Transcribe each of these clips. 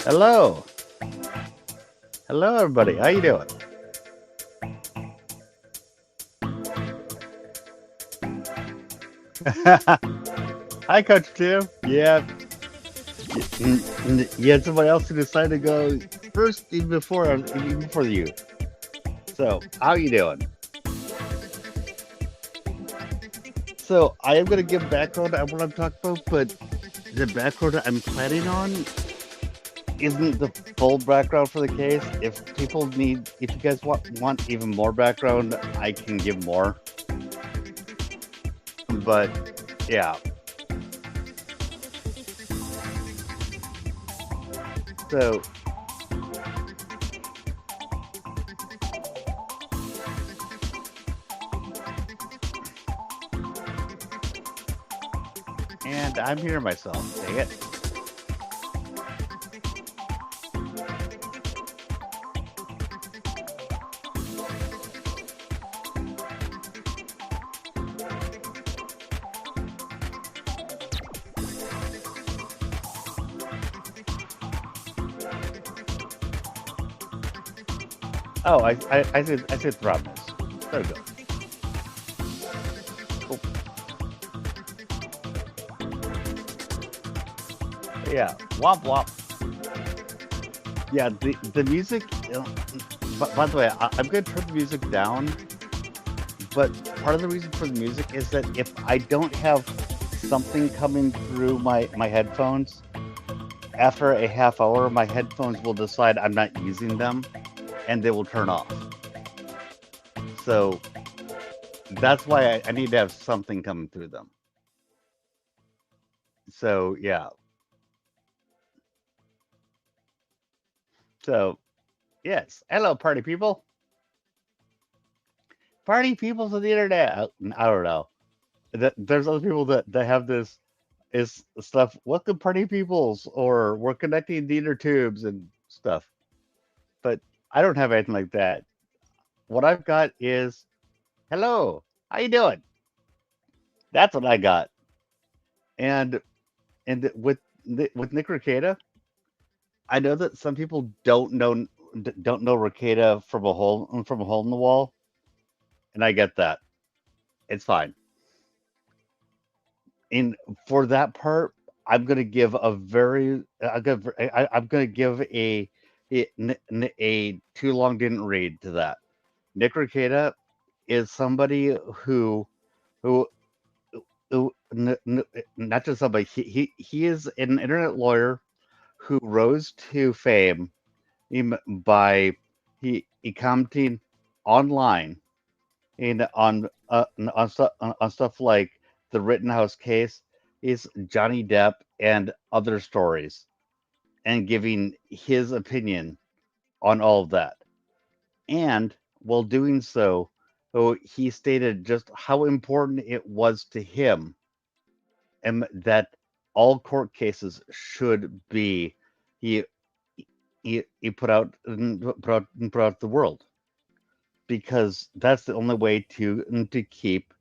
Hello. Hello, everybody. How you doing? Hi, Coach Tim. Yeah, you had somebody else who decided to go first even before you. So, how you doing? So, I am going to give background on what I'm talking about, but the background I'm planning on isn't the full background for the case. If you guys want even more background, I can give more. But yeah, so and I'm here myself. Dang it. Oh, I said Throbbers. There we go. Cool. Yeah, womp womp. Yeah, the music. By the way, I'm going to turn the music down. But part of the reason for the music is that if I don't have something coming through my headphones, after a half hour, my headphones will decide I'm not using them, and they will turn off. So that's why I need to have something coming through them. So yeah. So yes. Hello, party people. Party peoples of the internet. I don't know. There's other people that have this is stuff. Welcome, party peoples, or we're connecting the inner tubes and stuff. But I don't have anything like that. What I've got is hello. How you doing? That's what I got. And with Nick Rekieta, I know that some people don't know Rekieta from a hole in the wall, and I get that. It's fine. And for that part, I'm gonna give a very I'm gonna give a too long didn't read to that. Nick Rekieta is somebody who not just somebody. He is an internet lawyer who rose to fame by he commenting online and on stuff like the Rittenhouse case, is Johnny Depp and other stories, and giving his opinion on all of that. And while doing so, he stated just how important it was to him, and that all court cases should be he he put out the world, because that's the only way to keep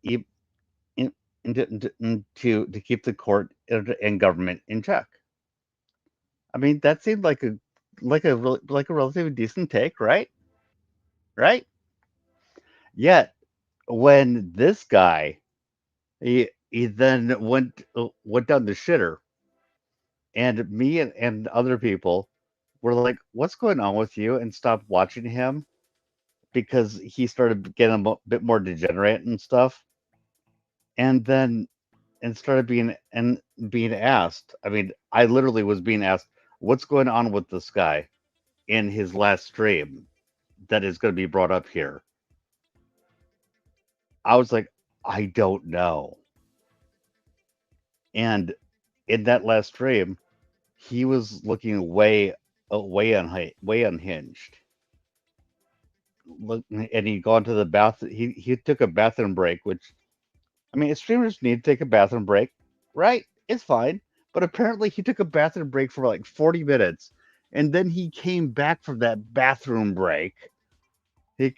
e- in, to keep the court and government in check. I mean, that seemed like a relatively decent take, right? Right? Yet when this guy he then went down the shitter, and me and other people were like, "What's going on with you?" and stopped watching him because he started getting bit more degenerate and stuff, and then and started being asked. I mean, I literally was being asked, "What's going on with this guy?" in his last stream that is going to be brought up here. I was like, I don't know. And in that last stream, he was looking way unhinged. Look, and he'd gone to the bath. He took a bathroom break, which, I mean, streamers need to take a bathroom break, right? It's fine. But apparently, he took a bathroom break for like 40 minutes, and then he came back from that bathroom break he,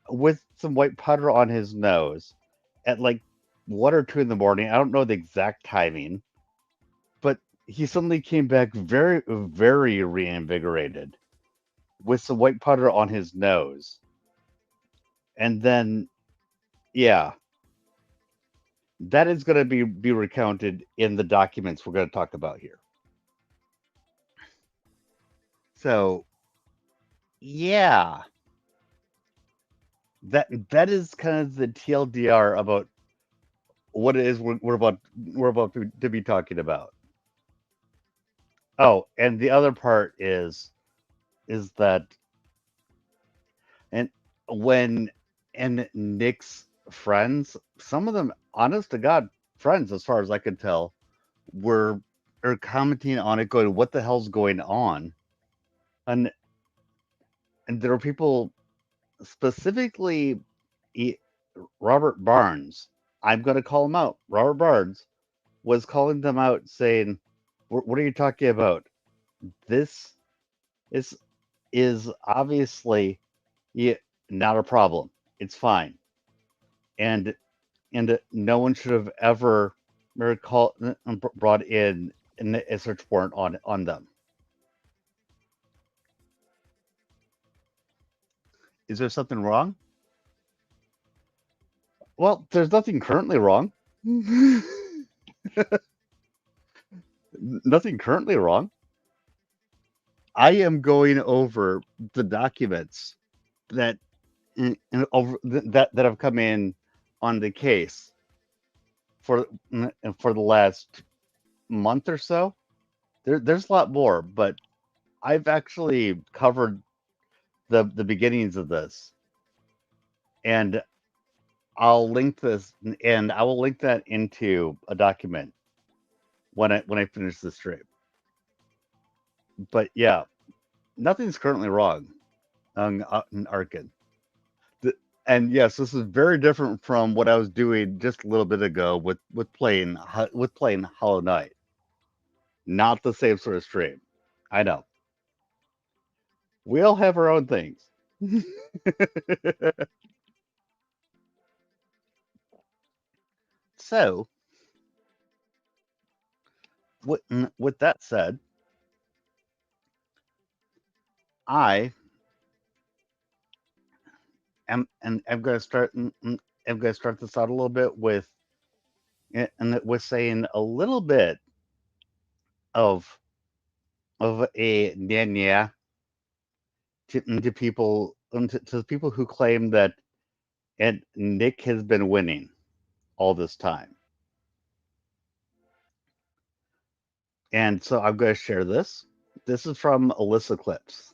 with some white powder on his nose at like 1 or 2 in the morning. I don't know the exact timing, but he suddenly came back very, very reinvigorated with some white powder on his nose. And then, yeah, that is going to be recounted in the documents we're going to talk about here. So, yeah, that is kind of the TLDR about what it is we're about to be talking about. Oh, and the other part is that and when and Nick's friends, some of them, honest to God, friends, as far as I could tell, were are commenting on it, going, "What the hell's going on?" And there were people specifically, e- Robert Barnes. I'm going to call him out. Robert Barnes was calling them out, saying, "What are you talking about? This is obviously, yeah, not a problem. It's fine." And no one should have ever brought in a search warrant on them. Is there something wrong? Well, there's nothing currently wrong. Nothing currently wrong. I am going over the documents that that have come in on the case for for the last month or so. There's a lot more, but I've actually covered the beginnings of this, and I'll link this, and I will link that into a document when I finish the stream. But yeah, nothing's currently wrong in Arkin. And yes, this is very different from what I was doing just a little bit ago with playing Hollow Knight. Not the same sort of stream. I know. We all have our own things. So, with that said, I and I'm going to start. I'm going to start this out a little bit with saying a little bit of a nanya to people to the people who claim that and Nick has been winning all this time. And so I'm going to share this. This is from Alyssa Clips.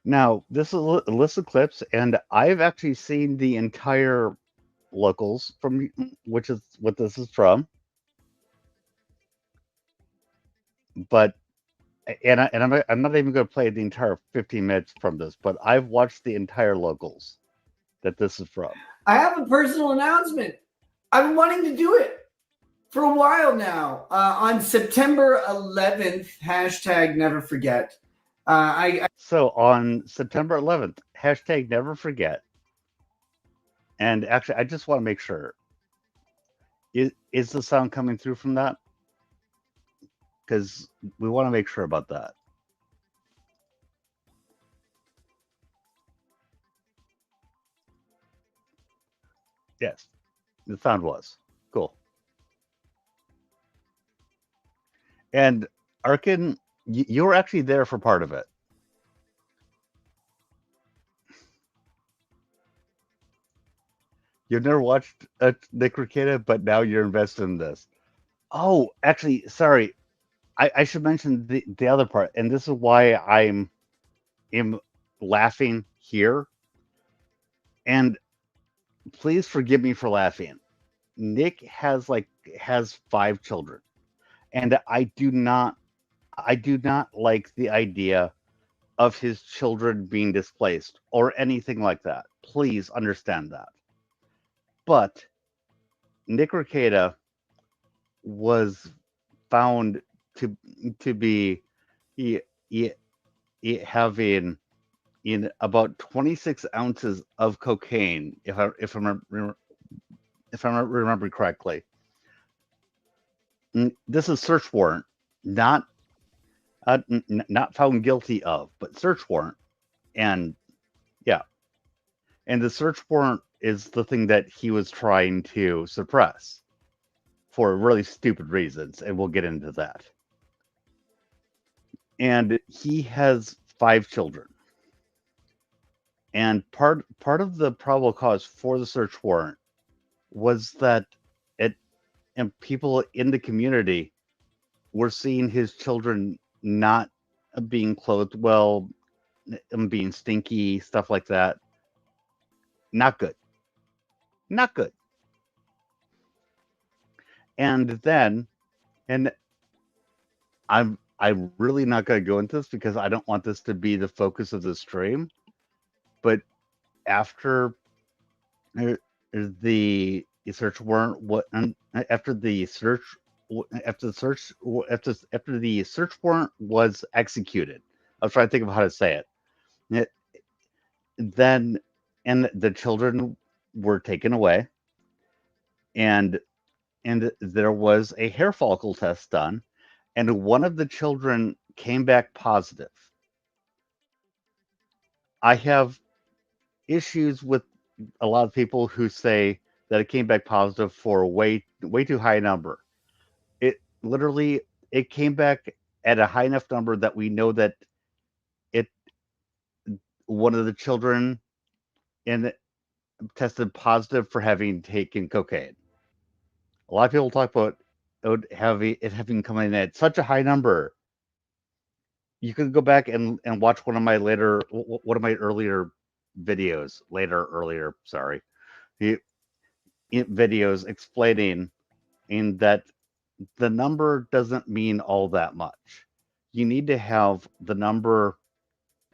Now, this is Alyssa Clips, and I've actually seen the entire locals from which is what this is from. But I'm not even going to play the entire 15 minutes from this, but I've watched the entire locals that this is from. I have a personal announcement. I've been wanting to do it for a while now. On September 11th, hashtag never forget. So on September 11th, hashtag never forget. And actually, I just want to make sure. Is the sound coming through from that? Because we want to make sure about that. Yes, the sound was. Cool. And Arkin, you were actually there for part of it. You've never watched Nick Rekieta, but now you're invested in this. Oh, actually, sorry. I should mention the other part, and this is why am laughing here. And please forgive me for laughing. Nick has 5 children, and I do not like the idea of his children being displaced or anything like that. Please understand that. But Nick Rekieta was found to be he, he, having in about 26 ounces of cocaine, if I remember correctly. This is search warrant, not not found guilty of, but search warrant, and yeah, and the search warrant is the thing that he was trying to suppress for really stupid reasons, and we'll get into that. And he has 5 children. And part of the probable cause for the search warrant was that it and people in the community were seeing his children not being clothed well, being stinky, stuff like that. Not good. Not good. And then, and I'm really not going to go into this because I don't want this to be the focus of the stream. But after the search warrant, after the search after the search warrant was executed, I was trying to think of how to say it. Then, and the children were taken away, and there was a hair follicle test done, and one of the children came back positive. I have issues with a lot of people who say that it came back positive for a way too high a number. It came back at a high enough number that we know that it one of the children in tested positive for having taken cocaine. A lot of people talk about it having come in at such a high number. You can go back and watch one of my earlier videos, sorry, videos explaining in that the number doesn't mean all that much. You need to have the number,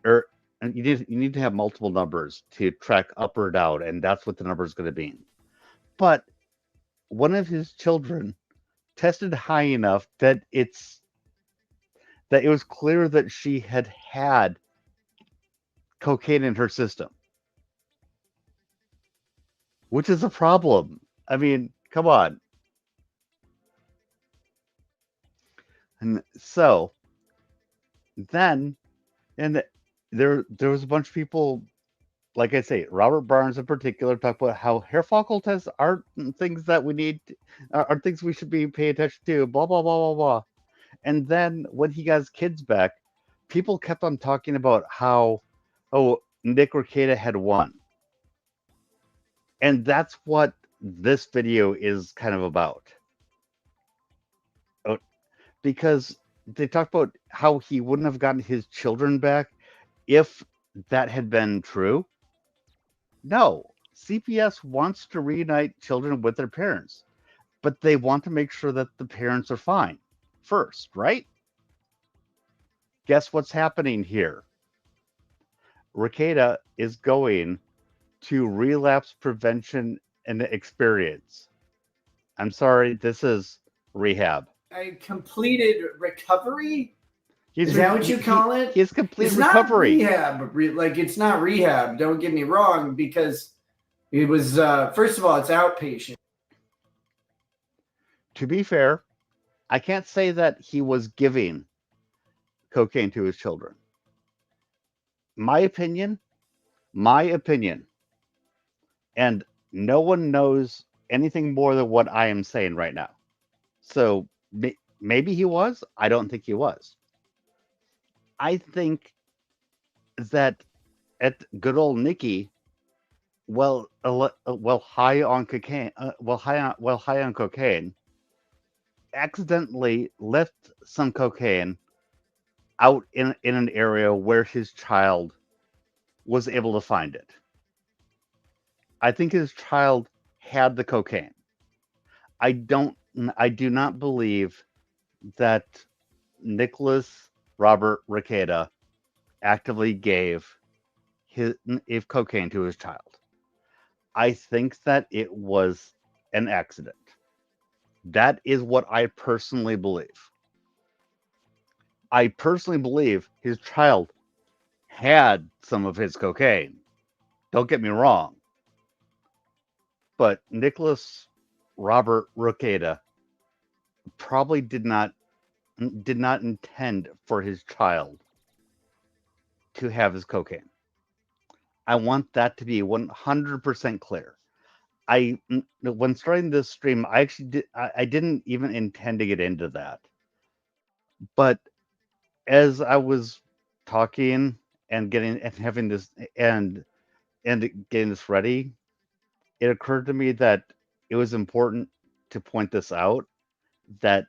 or you need to have multiple numbers to track up or down, and that's what the number is going to be. But one of his children tested high enough that it was clear that she had cocaine in her system, which is a problem. I mean, come on. And so then, and there was a bunch of people, like I say, Robert Barnes in particular, talk about how hair follicle tests aren't things that we need, are things we should be paying attention to, blah, blah, blah, blah, blah. And then when he got his kids back, people kept on talking about how, oh, Nick Rekieta had won. And that's what this video is kind of about. Because they talk about how he wouldn't have gotten his children back if that had been true. No, CPS wants to reunite children with their parents, but they want to make sure that the parents are fine first, right? Guess what's happening here? Rekieta is going to relapse prevention and experience. I'm sorry, this is rehab. A completed recovery? Is that what you call it? He has complete recovery. Not rehab. It's not rehab. Don't get me wrong, because it was, first of all, it's outpatient. To be fair, I can't say that he was giving cocaine to his children. My opinion, and no one knows anything more than what I am saying right now. So maybe he was. I don't think he was. I think that at good old Nicky, high on cocaine, accidentally left some cocaine out in an area where his child was able to find it. I think his child had the cocaine. I do not believe that Nicholas Robert Rekieta actively gave cocaine to his child. I think that it was an accident. That is what I personally believe. I personally believe his child had some of his cocaine. Don't get me wrong, but Nicholas Robert Rekieta probably did not intend for his child to have his cocaine. I want that to be 100% clear. When starting this stream, I actually I didn't even intend to get into that, but as I was talking and getting and having this and getting this ready, it occurred to me that it was important to point this out, that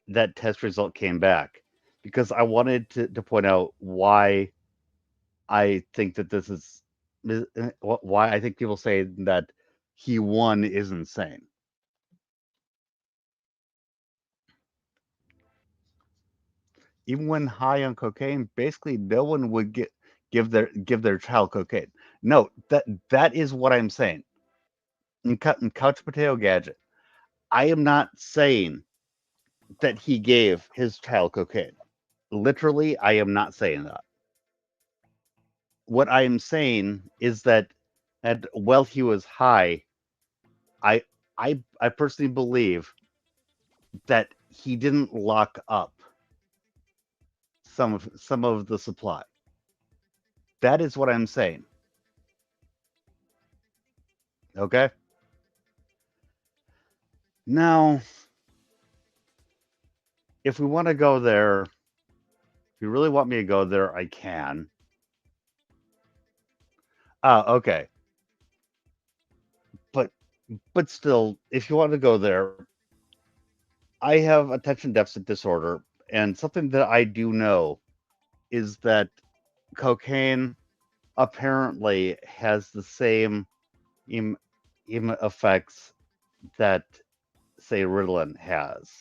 that test result came back, because I wanted to point out why I think that this is why I think people say that he won is insane. Even when high on cocaine, basically no one would give their child cocaine. No, that is what I'm saying. In Couch Potato Gadget, I am not saying that he gave his child cocaine. Literally, I am not saying that. What I am saying is that while he was high, I I personally believe that he didn't lock up some of the supply. That is what I'm saying. Okay? Now, if we want to go there, if you really want me to go there, I can. Okay. But but still, if you want to go there, I have attention deficit disorder, and something that I do know is that cocaine apparently has the same em, effects that, say, Ritalin has.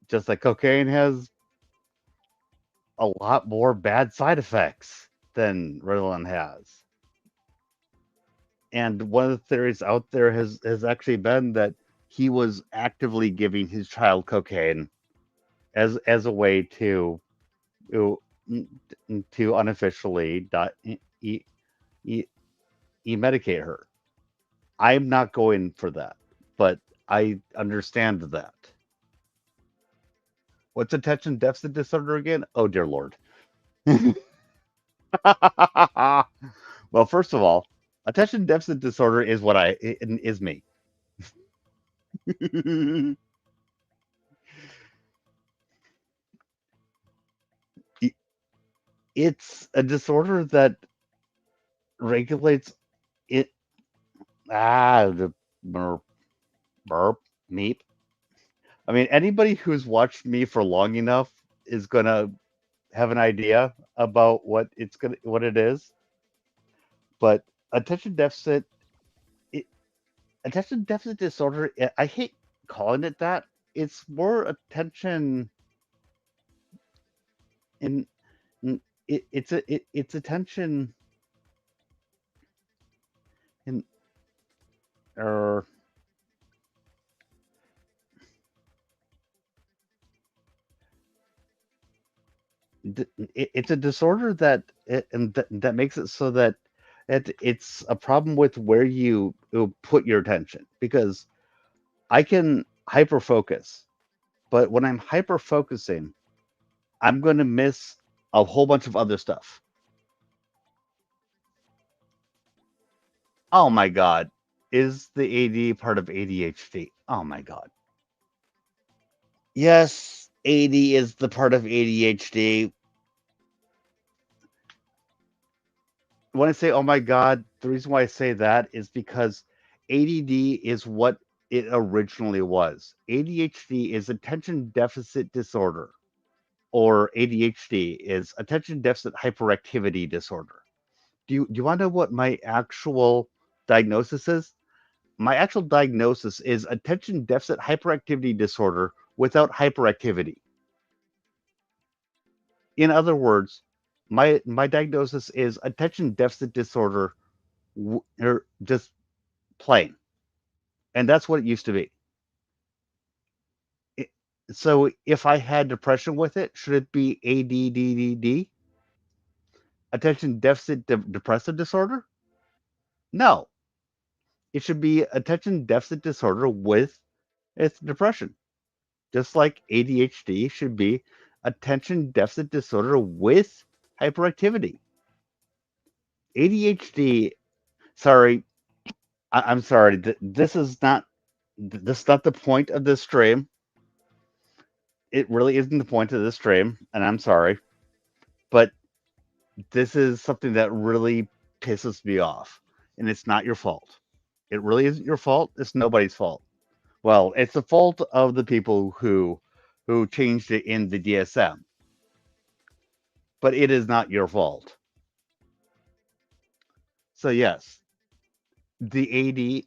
Just like cocaine has a lot more bad side effects than Ritalin has. And one of the theories out there has actually been that he was actively giving his child cocaine as a way to, to unofficially e, e, medicate her. I'm not going for that, but I understand that. What's attention deficit disorder again? Oh dear lord. Well, first of all, attention deficit disorder is is me. It's a disorder that regulates it. The burp, burp, meep. I mean, anybody who's watched me for long enough is gonna have an idea about what it is. But attention deficit, it, attention deficit disorder. I hate calling it that. It's more attention in it's attention in or it's a disorder that makes it so that it's a problem with where you put your attention, because I can hyper focus, but when I'm hyper focusing, I'm going to miss a whole bunch of other stuff. Oh my god, is the AD part of ADHD? Oh my god. Yes, AD is the part of ADHD. When I say oh my god, the reason why I say that is because ADD is what it originally was. ADHD is attention deficit disorder, or ADHD is attention deficit hyperactivity disorder. Do you want to know what my actual diagnosis is? My actual diagnosis is attention deficit hyperactivity disorder without hyperactivity. In other words, my diagnosis is attention deficit disorder, or just plain, and that's what it used to be. So if I had depression with it, should it be ADDD, attention deficit depressive disorder? No, it should be attention deficit disorder with its depression. Just like ADHD should be attention deficit disorder with hyperactivity. ADHD, sorry, I'm sorry. This is not the point of this stream. It really isn't the point of this stream, and I'm sorry, but this is something that really pisses me off, and it's not your fault. It really isn't your fault. It's nobody's fault. Well, it's the fault of the people who changed it in the DSM, but it is not your fault. So yes, the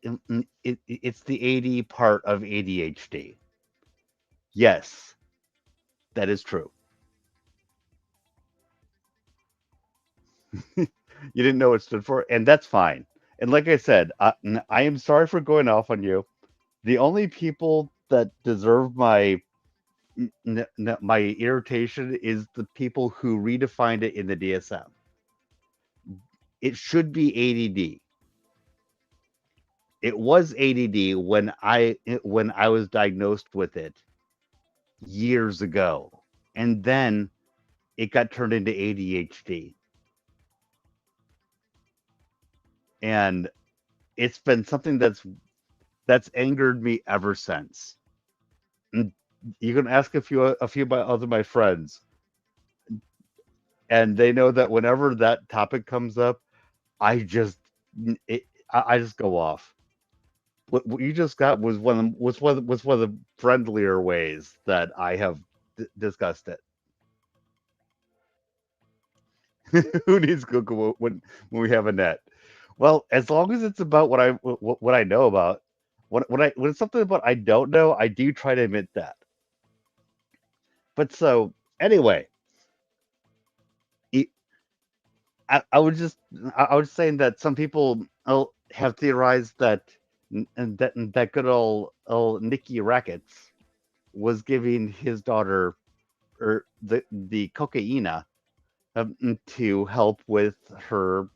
AD, it's the AD part of ADHD. Yes, that is true. You didn't know what it stood for, and that's fine. And like I said, I am sorry for going off on you. The only people that deserve my irritation is the people who redefined it in the DSM. It should be ADD. It was ADD when I was diagnosed with it years ago, and then it got turned into ADHD, and it's been something that's angered me ever since. And you can ask a few of my friends, and they know that whenever that topic comes up, I just I just go off. What you just got was one of the friendlier ways that I have discussed it. Who needs Google when we have a net? Well, as long as it's about what I know about, when it's something about I don't know, I do try to admit that. But so anyway, I was just I was saying that some people have theorized that that good old Nicky Rackets was giving his daughter or the cocaina to help with her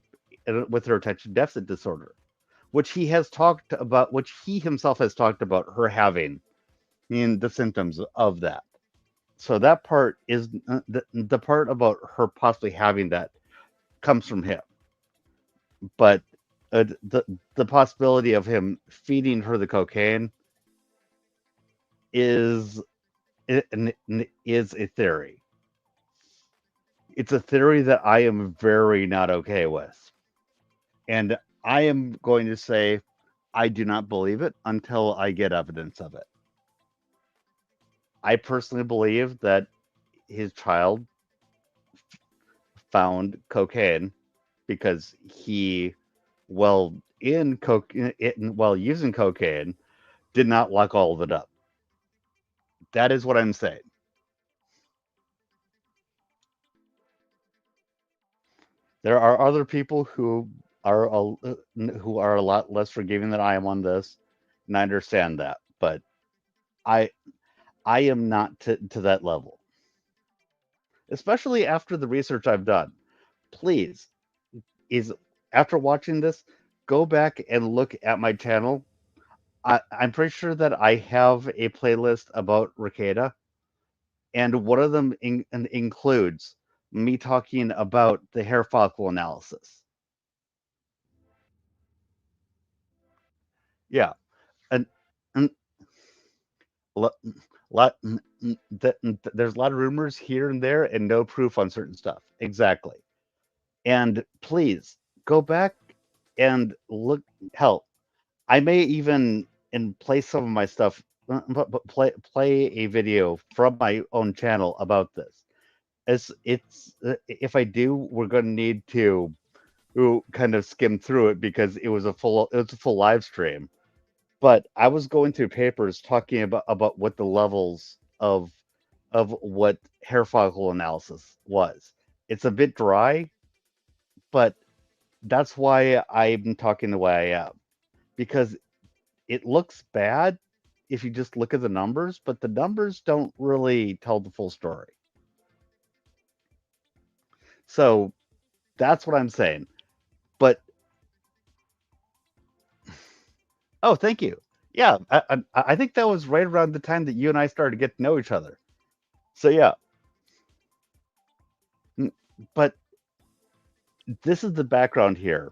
attention deficit disorder, which he himself has talked about her having in the symptoms of that. So that part is the part about her possibly having that comes from him, but the possibility of him feeding her the cocaine is is a theory. It's a theory that I am very not okay with, and I am going to say I do not believe it until I get evidence of it. I personally believe that his child found cocaine because he, well, while using cocaine, did not lock all of it up. That is what I'm saying. There are other people who are a lot less forgiving than I am on this, and I understand that. But I I am not to that level, especially after the research I've done. Please, is after watching this, go back and look at my channel. I'm pretty sure that I have a playlist about Rekieta, and one of them includes me talking about the hair follicle analysis. Yeah, and, and lo- lot, there's a lot of rumors here and there, and no proof on certain stuff. Exactly. And please go back and look. Hell, I may even play some of my stuff, but play a video from my own channel about this. As it's if I do, we're going to need to kind of skim through it because it was a full live stream. But I was going through papers talking about what the levels of what hair follicle analysis was. It's a bit dry, but that's why I'm talking the way I am because it looks bad if you just look at the numbers, but the numbers don't really tell the full story. So that's what I'm saying. But oh, thank you. Yeah, I think that was right around the time that you and I started to get to know each other. So yeah, but this is the background here.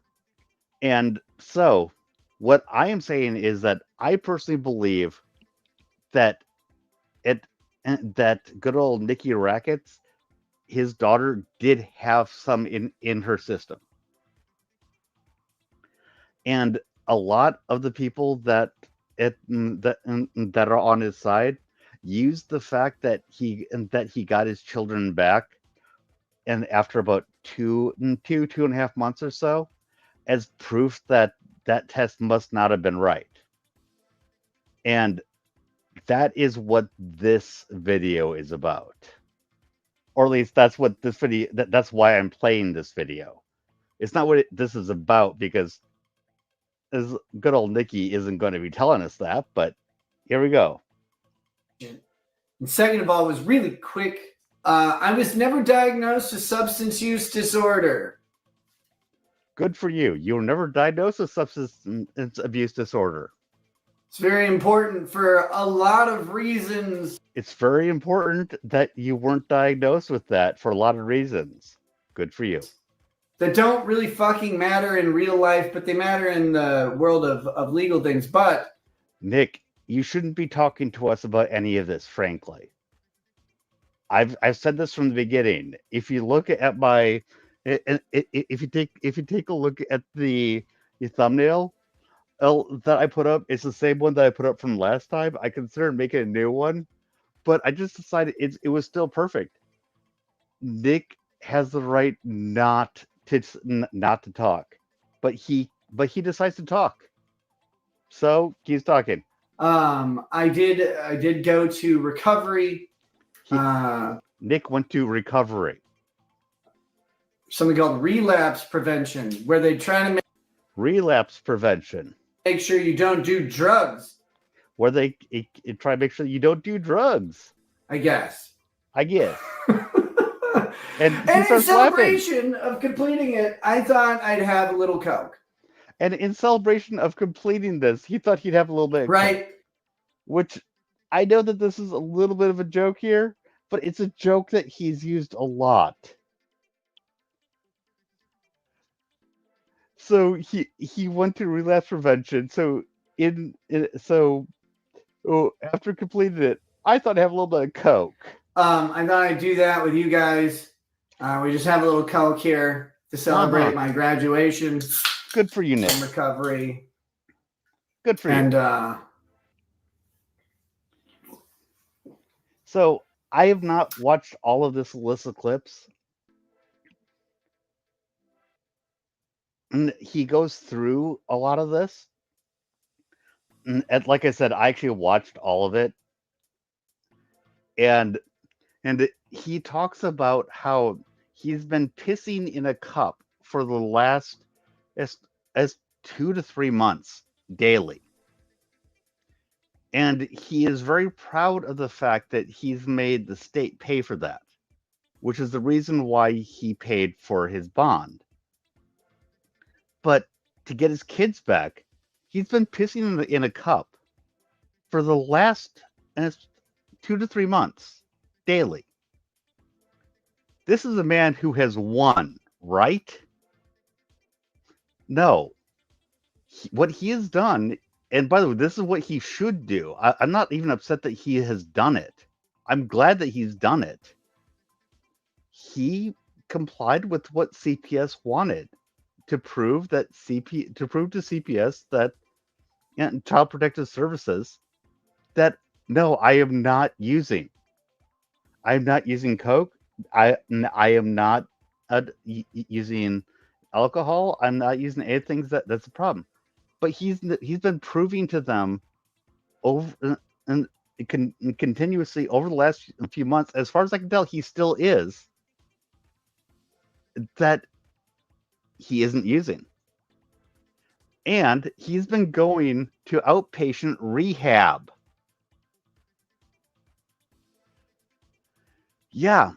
And so what I am saying is that I personally believe that it that good old Nicky Rackets, his daughter did have some in her system. And a lot of the people that are on his side use the fact that he got his children back, and after about two and a half months or so, as proof that that test must not have been right. And that is what this video is about, or at least that's what this video. That's why I'm playing this video. It's not what this is about, because as good old Nikki isn't going to be telling us that, but here we go. And second of all, it was really quick. I was never diagnosed with substance use disorder. Good for you. You were never diagnosed with substance abuse disorder. It's very important for a lot of reasons. It's very important that you weren't diagnosed with that for a lot of reasons. Good for you. That don't really fucking matter in real life, but they matter in the world of legal things. But Nick, you shouldn't be talking to us about any of this, frankly. I've said this from the beginning. If you look at my, if you take a look at the thumbnail that I put up, it's the same one that I put up from last time. I considered making a new one, but I just decided it was still perfect. Nick has the right not to talk, but he decides to talk, so he's talking. I did go to recovery. Nick went to recovery. Something called relapse prevention, where they try to make relapse prevention. Make sure you don't do drugs. Where they try to make sure you don't do drugs. I guess. And in celebration of completing it, I thought I'd have a little Coke. And in celebration of completing this, he thought he'd have a little bit of right. Coke. Which I know that this is a little bit of a joke here, but it's a joke that he's used a lot. So he went to relapse prevention. So after completing it, I thought I'd have a little bit of Coke. I thought I'd do that with you guys. We just have a little Coke here to celebrate my graduation. Good for you, Nick. And recovery. Good for you. And so I have not watched all of this Alyssa clips. And he goes through a lot of this. And like I said, I actually watched all of it. And he talks about how he's been pissing in a cup for the last as 2 to 3 months daily. And he is very proud of the fact that he's made the state pay for that, which is the reason why he paid for his bond. But to get his kids back, he's been pissing in a cup for the last 2 to 3 months daily. This is a man who has won, right? No. What he has done, and by the way, this is what he should do. I'm not even upset that he has done it. I'm glad that he's done it. He complied with what CPS wanted to prove to CPS that Child Protective Services that no, I am not using Coke. I am not using alcohol. I'm not using anything that's a problem. But he's been proving to them over and continuously over the last few months, as far as I can tell, he still is, that he isn't using. And he's been going to outpatient rehab Yeah.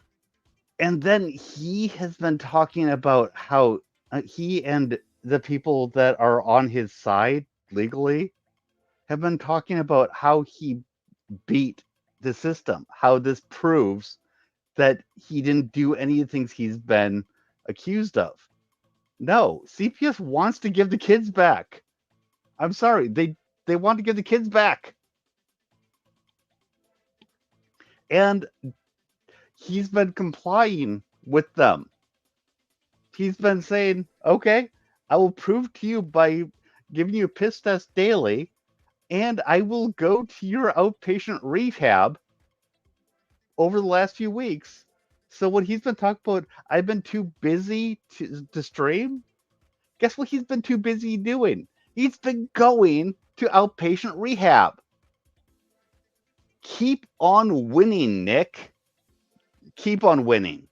And then he has been talking about how he and the people that are on his side legally have been talking about how he beat the system, how this proves that he didn't do any of the things he's been accused of. No, CPS wants to give the kids back. I'm sorry, they want to give the kids back. And he's been complying with them. He's been saying, okay, I will prove to you by giving you a piss test daily, and I will go to your outpatient rehab over the last few weeks. So what he's been talking about, I've been too busy to stream. Guess what he's been too busy doing? He's been going to outpatient rehab. Keep on winning, Nick. Keep on winning.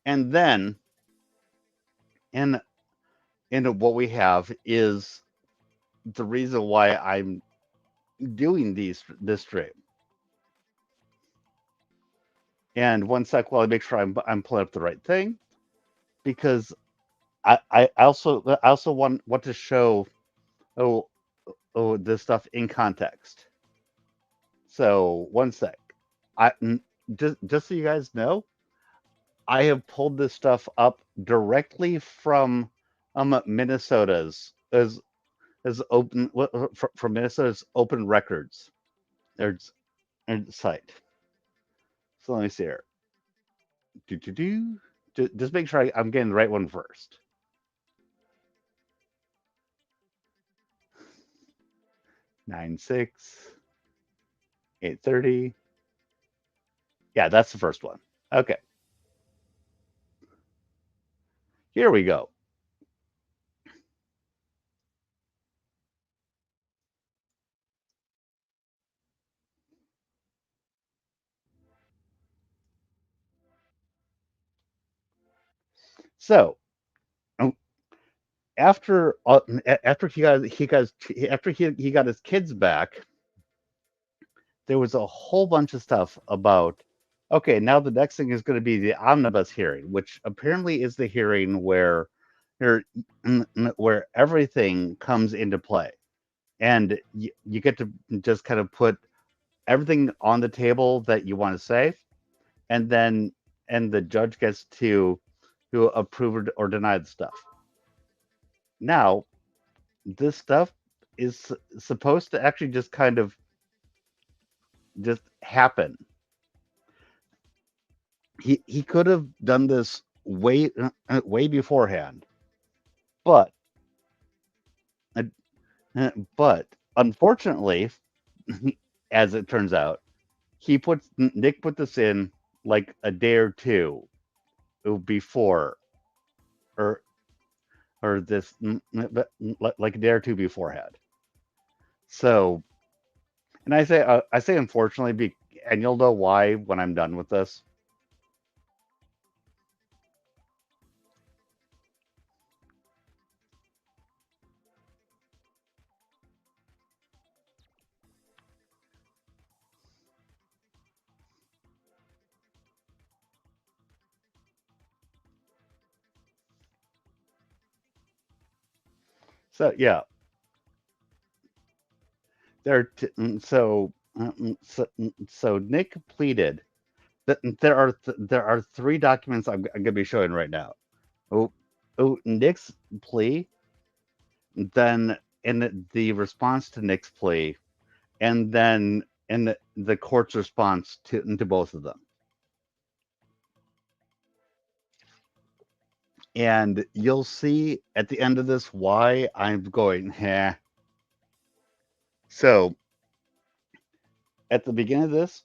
And then, and what we have is the reason why I'm doing this stream. And one sec while I make sure I'm pulling up the right thing, because I also want to show oh this stuff in context. So one sec. I just so you guys know, I have pulled this stuff up directly from Minnesota's as open from Minnesota's open records there's site. So let me see here. Just make sure I'm getting the right one first. 96 830. Yeah, that's the first one. Okay, here we go. So um, after he got his kids back, there was a whole bunch of stuff about. Okay, now the next thing is going to be the omnibus hearing, which apparently is the hearing where where everything comes into play, and you get to just kind of put everything on the table that you want to say, and then and the judge gets to approve or deny the stuff. Now, this stuff is supposed to actually just kind of just happen. He could have done this way beforehand, but uh, but unfortunately, as it turns out, Nick put this in like a day or two before, or this like a day or two beforehand. So, and I say unfortunately, and you'll know why when I'm done with this. So yeah, so Nick pleaded that there are three documents I'm going to be showing right now. Oh, Nick's plea, then in the response to Nick's plea, and then in the court's response to both of them. And you'll see at the end of this why I'm going, eh. So at the beginning of this,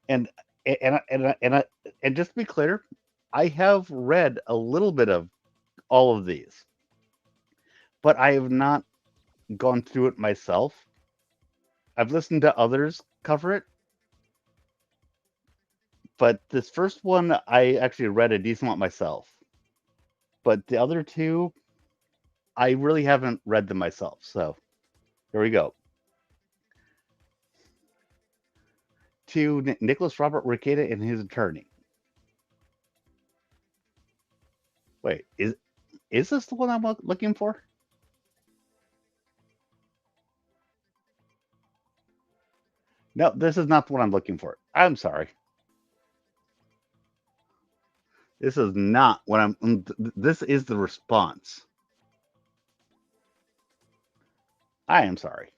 and and just to be clear, I have read a little bit of all of these, but I have not gone through it myself. I've listened to others cover it, but this first one I actually read a decent amount myself. But the other two, I really haven't read them myself. So here we go. To Nicholas Robert Rekieta and his attorney. Wait, is this the one I'm looking for? No, this is not the one I'm looking for. I'm sorry. This is not what This is the response. I am sorry.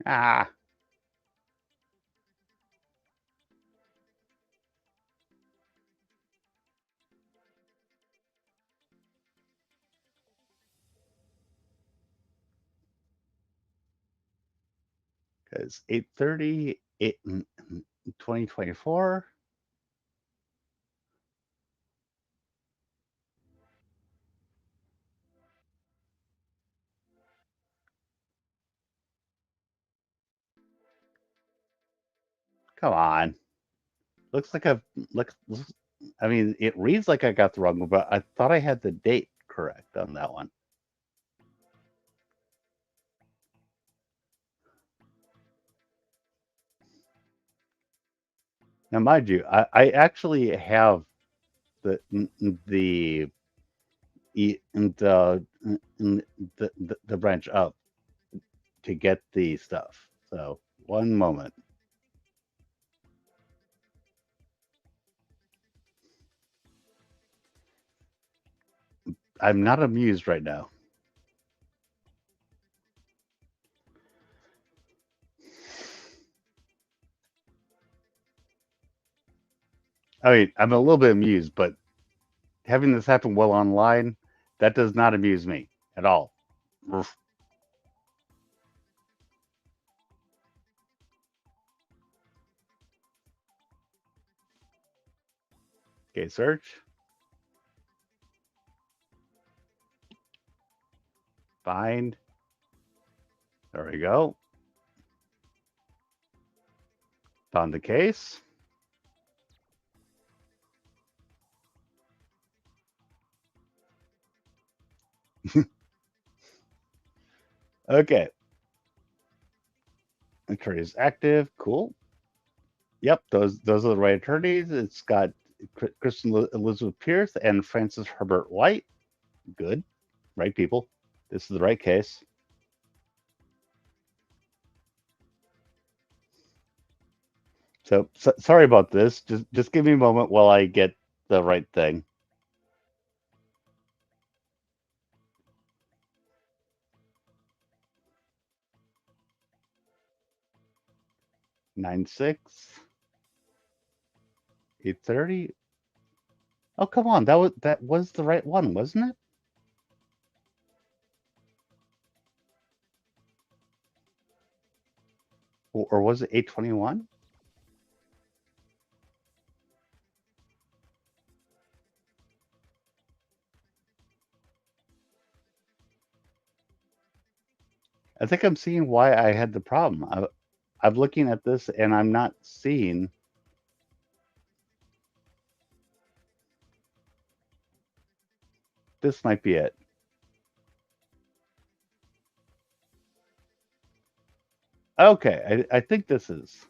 Ah, because 8:30 in 2024. Come on. Looks like I've looks. I mean, it reads like I got the wrong one, but I thought I had the date correct on that one. Now, mind you, I actually have the the the branch up to get the stuff. So one moment. I'm not amused right now. I mean, I'm a little bit amused, but having this happen while online, that does not amuse me at all. Oof. Okay, search, find. There we go. Found the case. Okay. Attorney is active. Cool. Yep, those are the right attorneys. It's got Kristen Elizabeth Pierce and Francis Herbert White. Good. Right people. This is the right case. So sorry about this. Just give me a moment while I get the right thing. 96, 8:30. Oh, come on. That was the right one, wasn't it? Or was it 8:21? I think I'm seeing why I had the problem. I'm looking at this and I'm not seeing. This might be it. Okay, I think this is.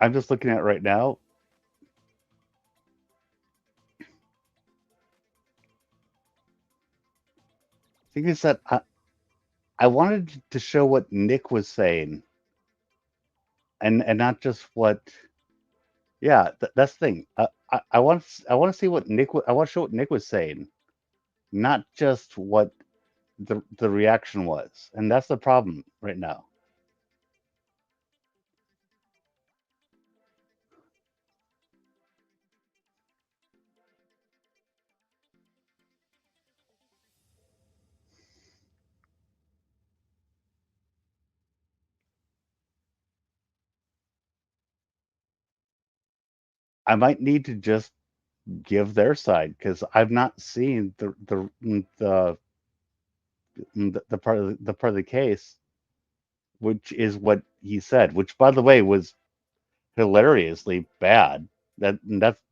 I'm just looking at it right now. Thing is that I wanted to show what Nick was saying, and not just what. Yeah, that's the thing. I want to see what I want to show what Nick was saying, not just what the reaction was, and that's the problem right now. I might need to just give their side because I've not seen the part of the case, which is what he said, which by the way was hilariously bad. That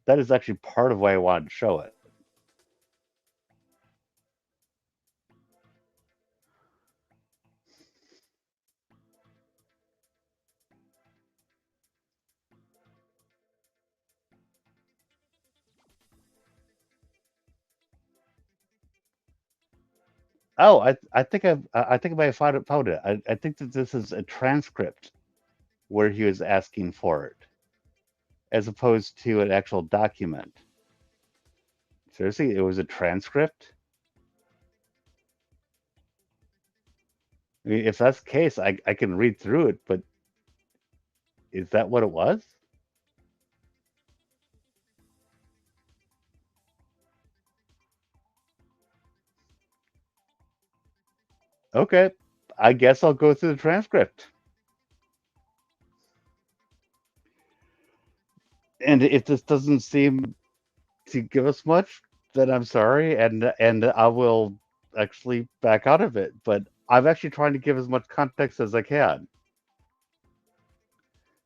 is actually part of why I wanted to show it. Oh, I think I might have found it. I think that this is a transcript where he was asking for it, as opposed to an actual document. Seriously, it was a transcript. I mean, if that's the case, I can read through it, but is that what it was? Okay, I guess I'll go through the transcript. And if this doesn't seem to give us much, then I'm sorry, and I will actually back out of it. But I'm actually trying to give as much context as I can.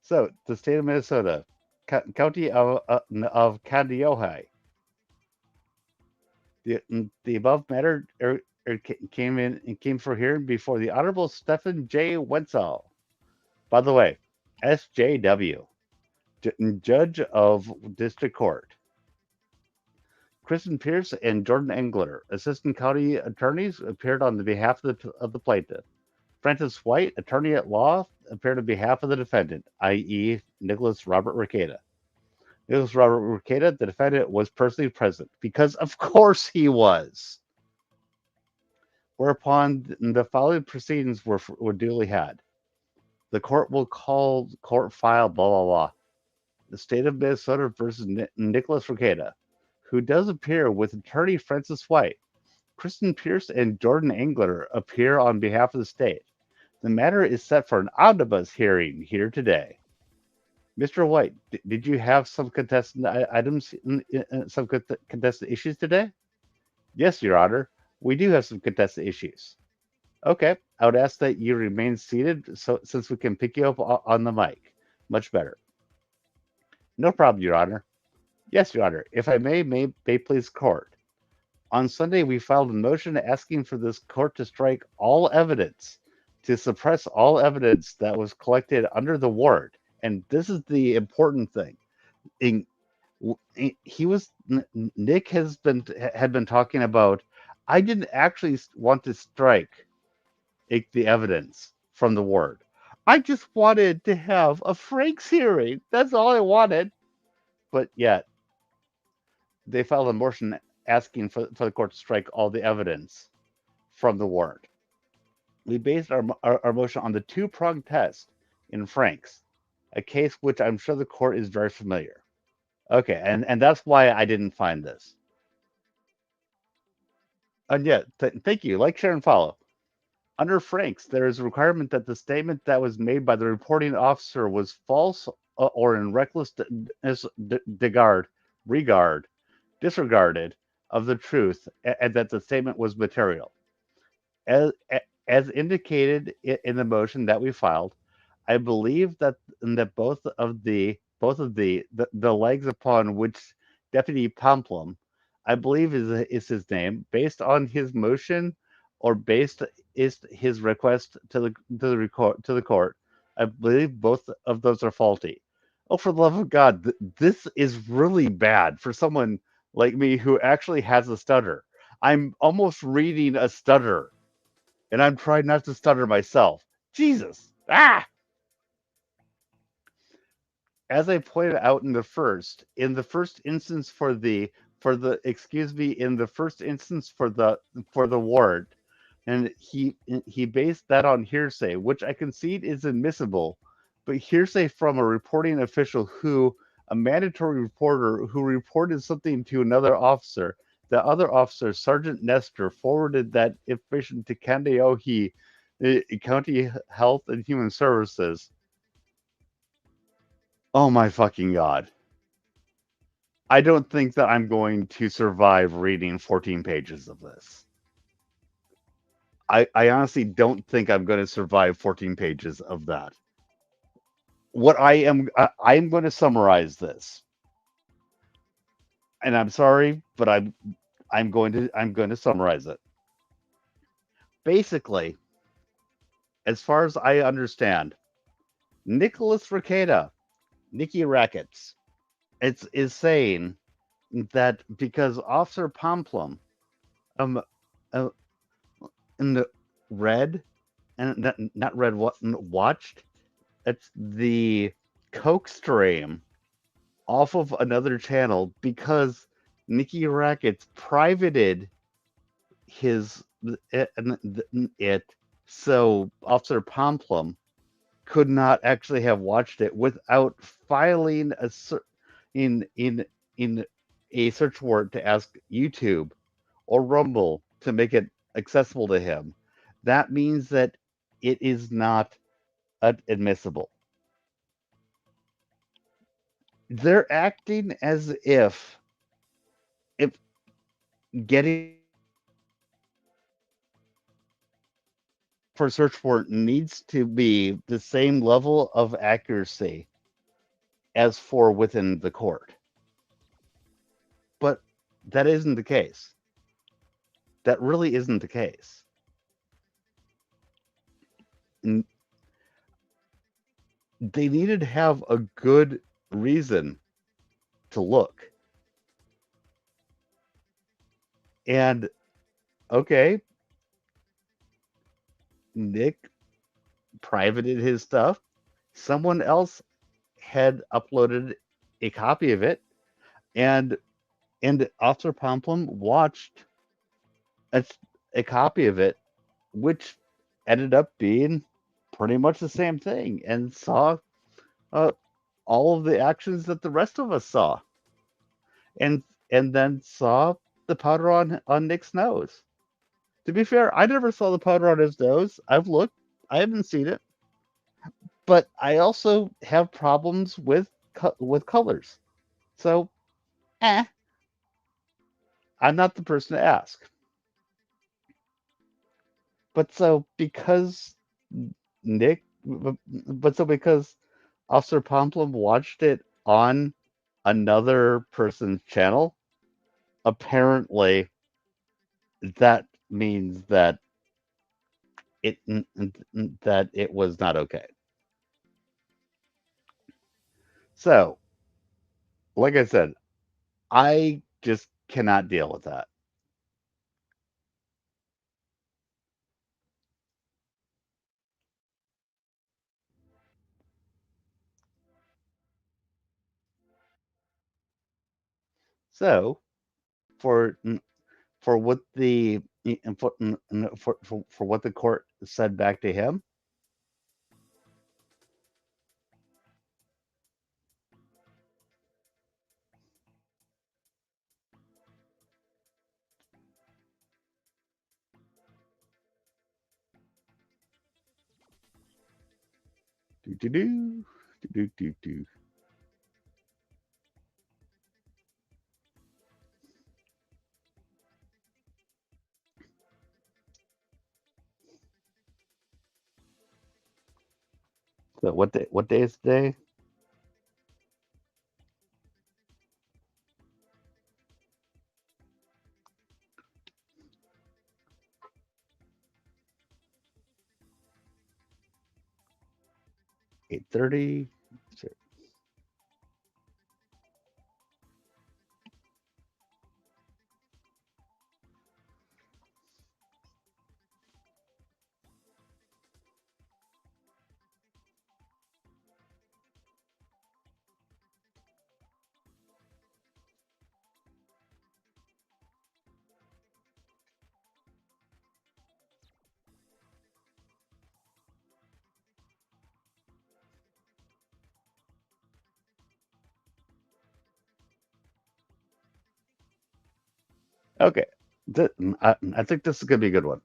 So, the state of Minnesota, county of Kandiyohi. The above matter came for hearing before the Honorable Stephen J. Wenzel. By the way, SJW, Judge of District Court. Kristen Pierce and Jordan Engler, assistant county attorneys, appeared on the behalf of the plaintiff. Francis White, attorney at law, appeared on behalf of the defendant, i.e., Nicholas Robert Rekieta. Nicholas Robert Rekieta, the defendant, was personally present because, of course, he was. Whereupon the following proceedings were duly had. The court will call court file blah blah blah. The state of Minnesota versus Nicholas Rekieta, who does appear with attorney Francis White. Kristen Pierce and Jordan Engler appear on behalf of the state. The matter is set for an omnibus hearing here today. Mr. White, did you have some contested items, some contested issues today? Yes, Your Honor. We do have some contested issues. Okay, I would ask that you remain seated so since we can pick you up on the mic. Much better. No problem, Your Honor. Yes, Your Honor. If I may please court. On Sunday, we filed a motion asking for this court to strike all evidence, to suppress all evidence that was collected under the warrant. And this is the important thing. In, he was Nick had been talking about. I didn't actually want to strike the evidence from the warrant. I just wanted to have a Frank's hearing. That's all I wanted. But yet, they filed a motion asking for the court to strike all the evidence from the warrant. We based our motion on the two-pronged test in Frank's, a case which I'm sure the court is very familiar. Okay, and that's why I didn't find this. And yet, thank you. Like, share, and follow. Under Frank's, there is a requirement that the statement that was made by the reporting officer was false or in reckless disregarded of the truth, and that the statement was material. As, as indicated in the motion that we filed, I believe that both of the legs upon which Deputy Pamplum, I believe is his name, based on his motion or based is his request to the court, I believe both of those are faulty. Oh, for the love of God, this is really bad for someone like me who actually has a stutter. I'm almost reading a stutter, and I'm trying not to stutter myself. Jesus! Ah! As I pointed out in the first instance in the first instance for the warrant, and he based that on hearsay, which I concede is admissible, but hearsay from a reporting official a mandatory reporter who reported something to another officer. The other officer, Sergeant Nestor, forwarded that information to Kandiyohi County Health and Human Services. Oh my fucking God. I don't think that I'm going to survive reading 14 pages of this. I honestly don't think I'm going to survive 14 pages of that. What I'm going to summarize this, and I'm sorry, but I'm going to summarize it. Basically, as far as I understand, Nicholas Rekieta, Nicky Rackets, is saying that because Officer Pomplum um uh, in the read and not read what watched it's the Coke stream off of another channel because Nicky Rackets privated his it so Officer Pomplum could not actually have watched it without filing in in a search warrant to ask YouTube or Rumble to make it accessible to him. That means that it is not admissible. They're acting as if getting for search warrant needs to be the same level of accuracy as for within the court. But that isn't the case. That really isn't the case. And they needed to have a good reason to look. And okay, Nick privated his stuff. Someone else had uploaded a copy of it, and Officer Pomplum watched a, a copy of it, which ended up being pretty much the same thing, and saw uh, all of the actions that the rest of us saw, and then saw the powder on Nick's nose. To be fair, I never saw the powder on his nose. I've looked, I haven't seen it, but I also have problems with colors. So, eh, I'm not the person to ask. But so because Nick, but so because Officer Pomplum watched it on another person's channel, apparently that means it that it was not okay. So, like I said, I just cannot deal with that. So, for for what the for what the court said back to him, do do do do do do. So what day is today? 8:30. Okay. I think this is gonna be a good one.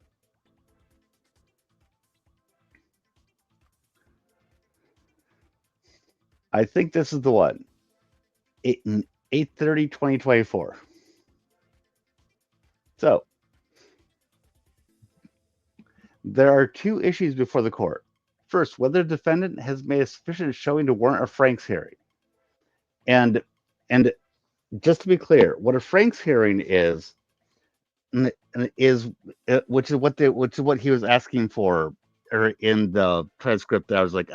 I think this is the one. It 8/30/2024. So there are two issues before the court. First, whether the defendant has made a sufficient showing to warrant a Franks hearing. And and just to be clear, what a Franks hearing is which is what he was asking for, or in the transcript that I was like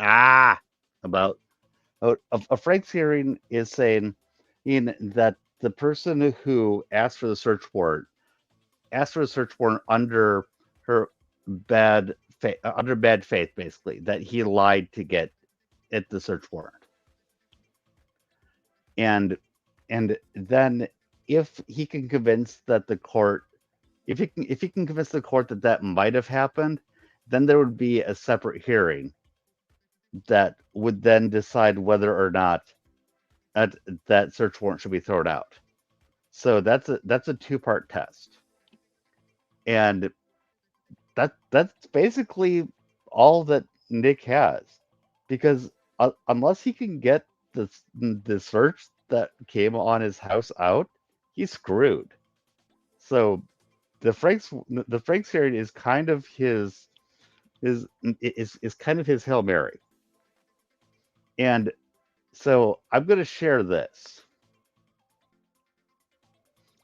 about. A Franks hearing is saying that the person who asked for the search warrant under her bad faith, basically, that he lied to get at the search warrant. And then if he can convince that the court if he can convince the court that that might have happened, then there would be a separate hearing that would then decide whether or not that search warrant should be thrown out. So that's a two-part test. And that's basically all that Nick has, because unless he can get the search that came on his house out, he's screwed. So the Franks hearing is kind of his kind of his Hail Mary. And so I'm going to share this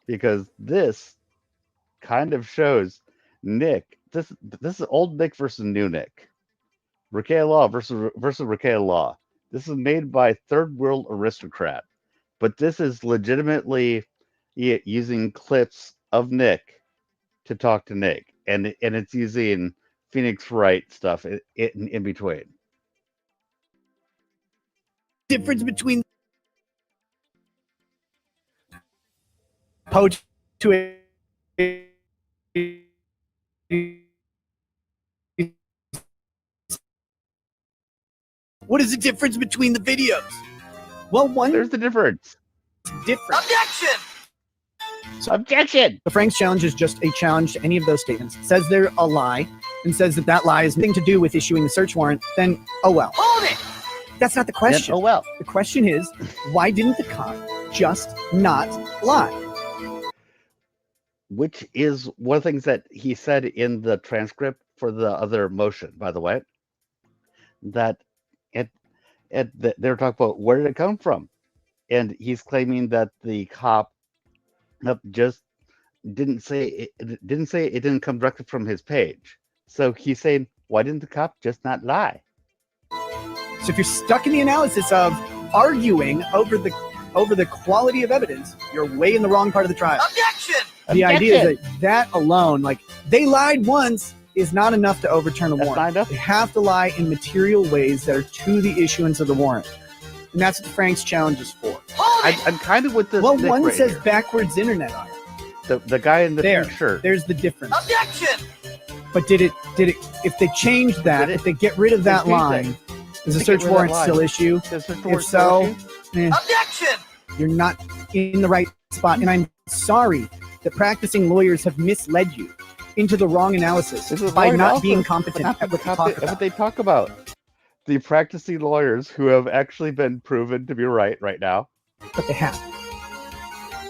because this kind of shows Nick. This is old Nick versus new Nick. Rekieta Law versus Rekieta Law. This is made by Third World Aristocrat, but this is legitimately using clips of Nick to talk to Nick, and it's using Phoenix Wright stuff in between. Difference between poach to a what is the difference between the videos? Well, there's the difference. Different. Objection! So, objection! The Franks challenge is just a challenge to any of those statements. It says they're a lie and says that lie has nothing to do with issuing the search warrant, then oh well. Hold it! That's not the question. Then, oh well. The question is, why didn't the cop just not lie? Which is one of the things that he said in the transcript for the other motion, by the way. That they were talking about where did it come from, and he's claiming that the cop just didn't say it didn't come directly from his page. So he's saying, why didn't the cop just not lie? So if you're stuck in the analysis of arguing over the quality of evidence, you're way in the wrong part of the trial. Objection! The idea is that alone, like they lied once, is not enough to overturn a warrant. They have to lie in material ways that are to the issuance of the warrant. And that's what the Franks challenge is for. I'm kind of with this. Well, Nick one right says here. Backwards internet on it. The guy in the pink shirt. There's the difference. Objection! But did it if they change that, if they get rid of that line, does the search warrant still issue? If so, objection! You're not in the right spot. And I'm sorry that practicing lawyers have misled you into the wrong analysis by not being competent at what they talk about. The practicing lawyers who have actually been proven to be right now. But they have.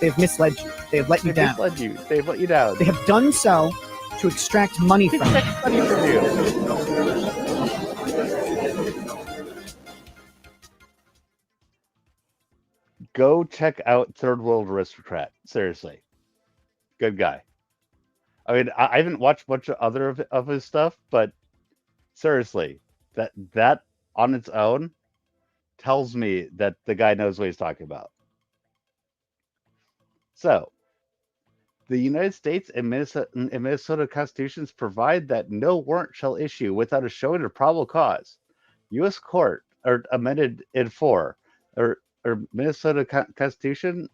They've misled you. They have let you down. They've let you down. They have done so to extract money from you. Go check out Third World Aristocrat. Seriously. Good guy. I mean, I haven't watched much of his stuff, but seriously, that on its own tells me that the guy knows what he's talking about. So, the United States and Minnesota constitutions provide that no warrant shall issue without a showing of probable cause. U.S. Court, or amended in 4, or Minnesota Constitution.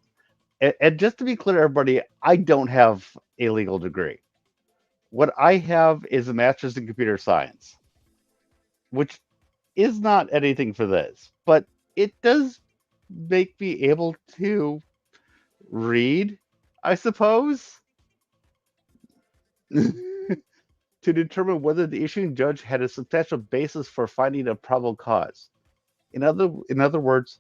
And just to be clear, everybody, I don't have a legal degree. What I have is a master's in computer science, which is not anything for this, but it does make me able to read, I suppose, to determine whether the issuing judge had a substantial basis for finding a probable cause. In other words,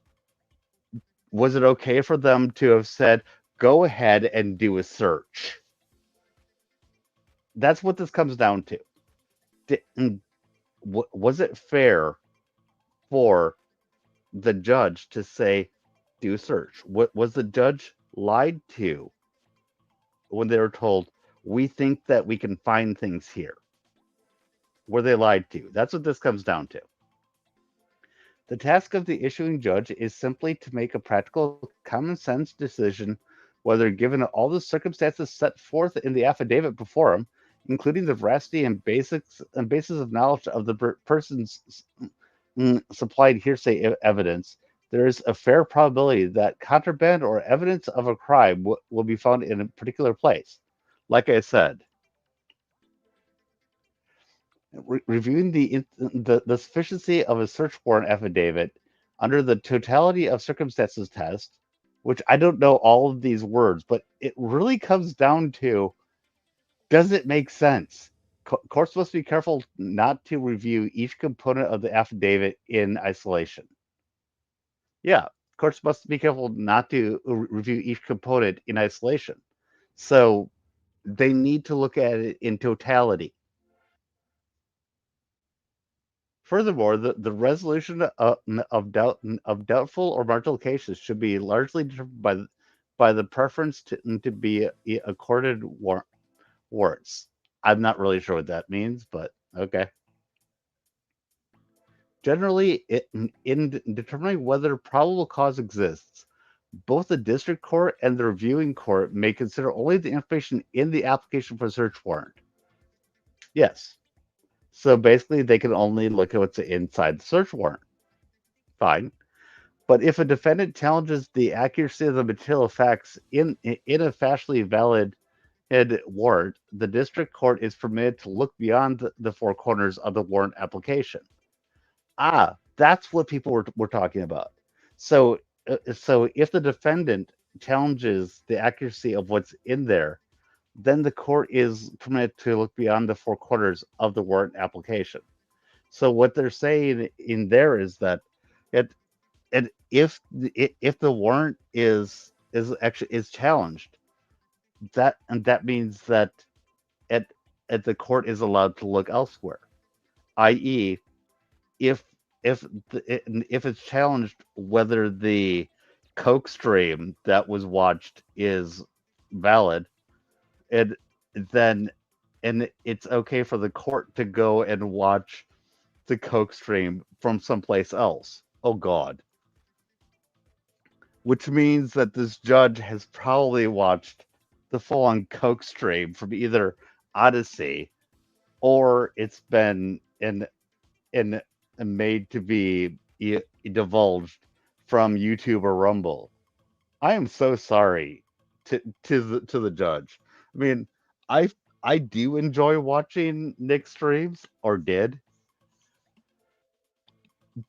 Was it okay for them to have said, go ahead and do a search? That's what this comes down to. Was it fair for the judge to say, do a search? What was the judge lied to when they were told, we think that we can find things here? Were they lied to? That's what this comes down to. The task of the issuing judge is simply to make a practical, common sense decision whether, given all the circumstances set forth in the affidavit before him, including the veracity and basis of knowledge of the person's supplied hearsay evidence, there is a fair probability that contraband or evidence of a crime will be found in a particular place. Like I said, reviewing the sufficiency of a search warrant affidavit under the totality of circumstances test, which I don't know all of these words, but it really comes down to, does it make sense? Courts must be careful not to review each component of the affidavit in isolation. Yeah, courts must be careful not to review each component in isolation. So they need to look at it in totality. Furthermore, the resolution of doubtful or marginal cases should be largely determined by the preference to be accorded warrants. I'm not really sure what that means, but okay. Generally, in determining whether probable cause exists, both the district court and the reviewing court may consider only the information in the application for a search warrant. Yes. So basically, they can only look at what's inside the search warrant. Fine. But if a defendant challenges the accuracy of the material facts in a factually valid warrant, the district court is permitted to look beyond the four corners of the warrant application. That's what people were talking about. So if the defendant challenges the accuracy of what's in there, then the court is permitted to look beyond the four corners of the warrant application. So what they're saying in there is that if the warrant is challenged, that means that the court is allowed to look elsewhere, i.e., if it's challenged whether the Coke stream that was watched is valid, then it's okay for the court to go and watch the Coke stream from someplace else. Oh God. Which means that this judge has probably watched the full-on Coke stream from either Odyssey, or it's been made to be divulged from YouTube or Rumble. I am so sorry to the judge. I mean, I do enjoy watching Nick streams, or did,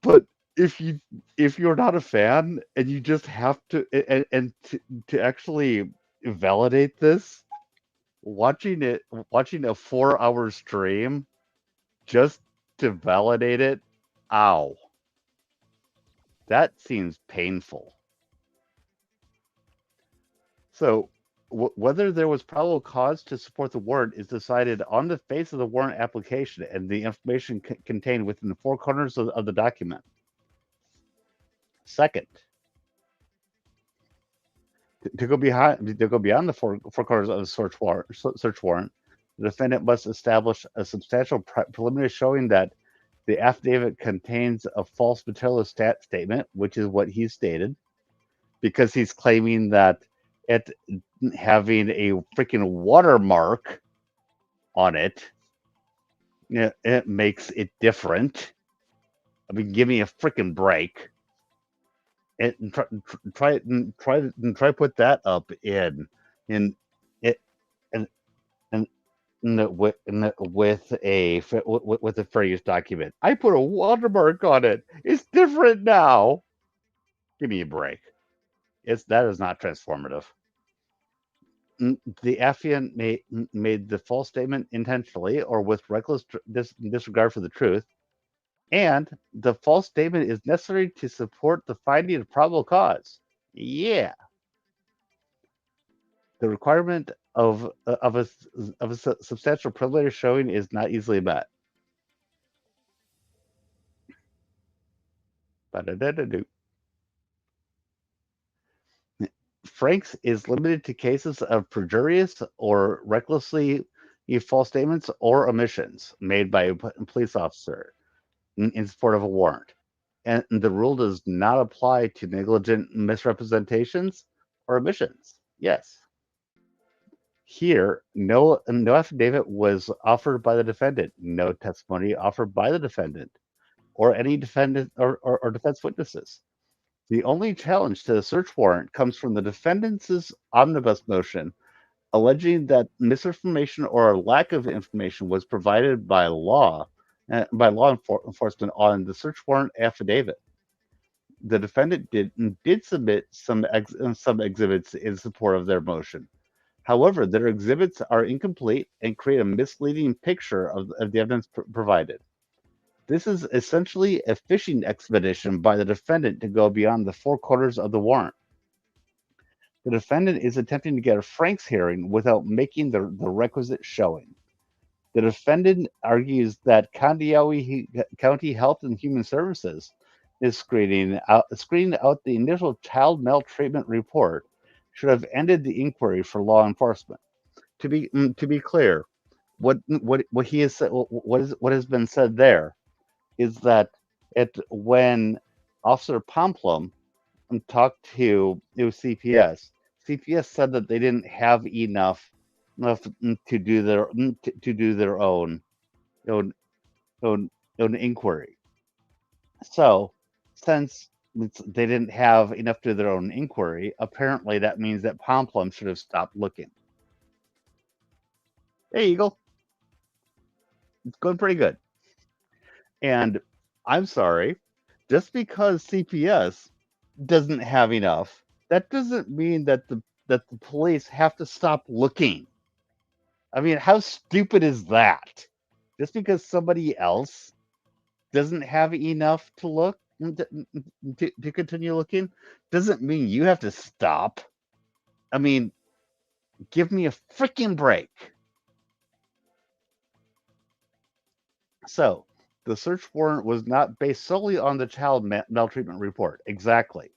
but if you're not a fan and you just have to to actually validate this, watching a 4-hour stream just to validate it, ow, that seems painful. So whether there was probable cause to support the warrant is decided on the face of the warrant application and the information contained within the four corners of the document. Second, to go beyond the four corners of the search warrant, the defendant must establish a substantial preliminary showing that the affidavit contains a false material statement, which is what he stated, because he's claiming that it having a freaking watermark on it, it makes it different. I mean, give me a freaking break. And try put that up in it and with a fair use document. I put a watermark on it. It's different now. Give me a break. That is not transformative. The affiant made the false statement intentionally or with reckless disregard for the truth, and the false statement is necessary to support the finding of probable cause. Yeah. The requirement of a substantial privilege showing is not easily met. Ba-da-da-da-do. Franks is limited to cases of perjurious or recklessly false statements or omissions made by a police officer in support of a warrant. And the rule does not apply to negligent misrepresentations or omissions. Yes. Here, no affidavit was offered by the defendant, no testimony offered by the defendant, or any defendant or defense witnesses. The only challenge to the search warrant comes from the defendant's omnibus motion, alleging that misinformation or lack of information was provided by law enforcement on the search warrant affidavit. The defendant did submit some exhibits in support of their motion. However, their exhibits are incomplete and create a misleading picture of the evidence provided. This is essentially a fishing expedition by the defendant to go beyond the four corners of the warrant. The defendant is attempting to get a Franks hearing without making the requisite showing. The defendant argues that County Health and Human Services is screening out the initial child maltreatment report should have ended the inquiry for law enforcement. To be clear, what has been said there is that when Officer Pomplum talked to CPS, CPS said that they didn't have enough to do their own inquiry. So, since they didn't have enough to do their own inquiry, apparently that means that Pomplum should have stopped looking. Hey, Eagle. It's going pretty good. And I'm sorry, just because CPS doesn't have enough, that doesn't mean that the police have to stop looking. I mean, how stupid is that? Just because somebody else doesn't have enough to look to continue looking doesn't mean you have to stop. I mean, give me a freaking break. So, the search warrant was not based solely on the child maltreatment report. Exactly.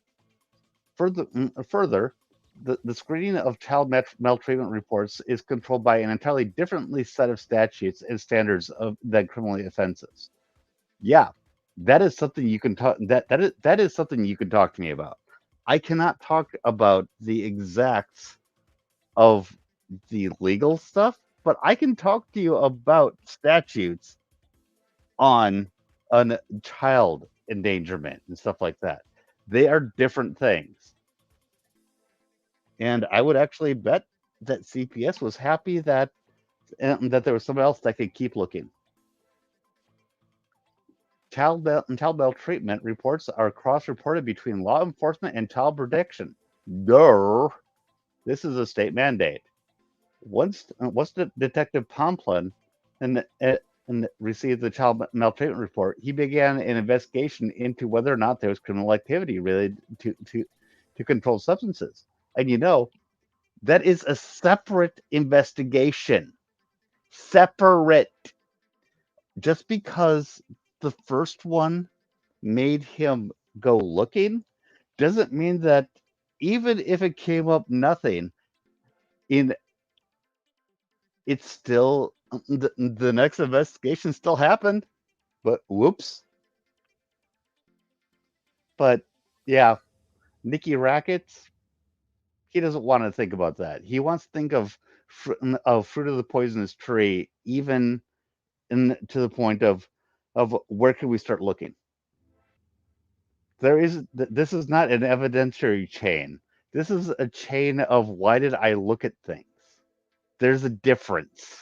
Further, the screening of child maltreatment reports is controlled by an entirely differently set of statutes and standards than criminal offenses. Yeah, that is something you can talk. That is something you can talk to me about. I cannot talk about the exacts of the legal stuff, but I can talk to you about statutes on child endangerment and stuff like that. They are different things. And I would actually bet that CPS was happy that there was someone else that could keep looking. Child maltreatment reports are cross-reported between law enforcement and child protection. Duh. This is a state mandate. Once Detective Pomplun and received the child maltreatment report, he began an investigation into whether or not there was criminal activity related to controlled substances. And that is a separate investigation. Separate. Just because the first one made him go looking doesn't mean that even if it came up nothing, it's still the next investigation still happened. But whoops. But yeah, Nick Rekieta, he doesn't want to think about that. He wants to think of fruit of the poisonous tree, even to the point of where can we start looking. This is not an evidentiary chain. This is a chain of why did I look at things. There's a difference.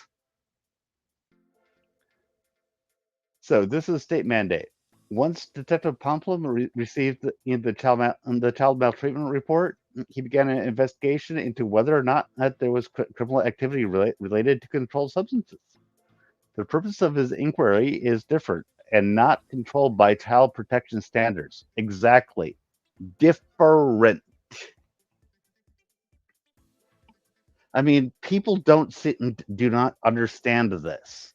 So this is a state mandate. Once Detective Pomplum received the child maltreatment report, he began an investigation into whether or not there was criminal activity related to controlled substances. The purpose of his inquiry is different and not controlled by child protection standards. Exactly. Different. I mean, people don't sit and do not understand this.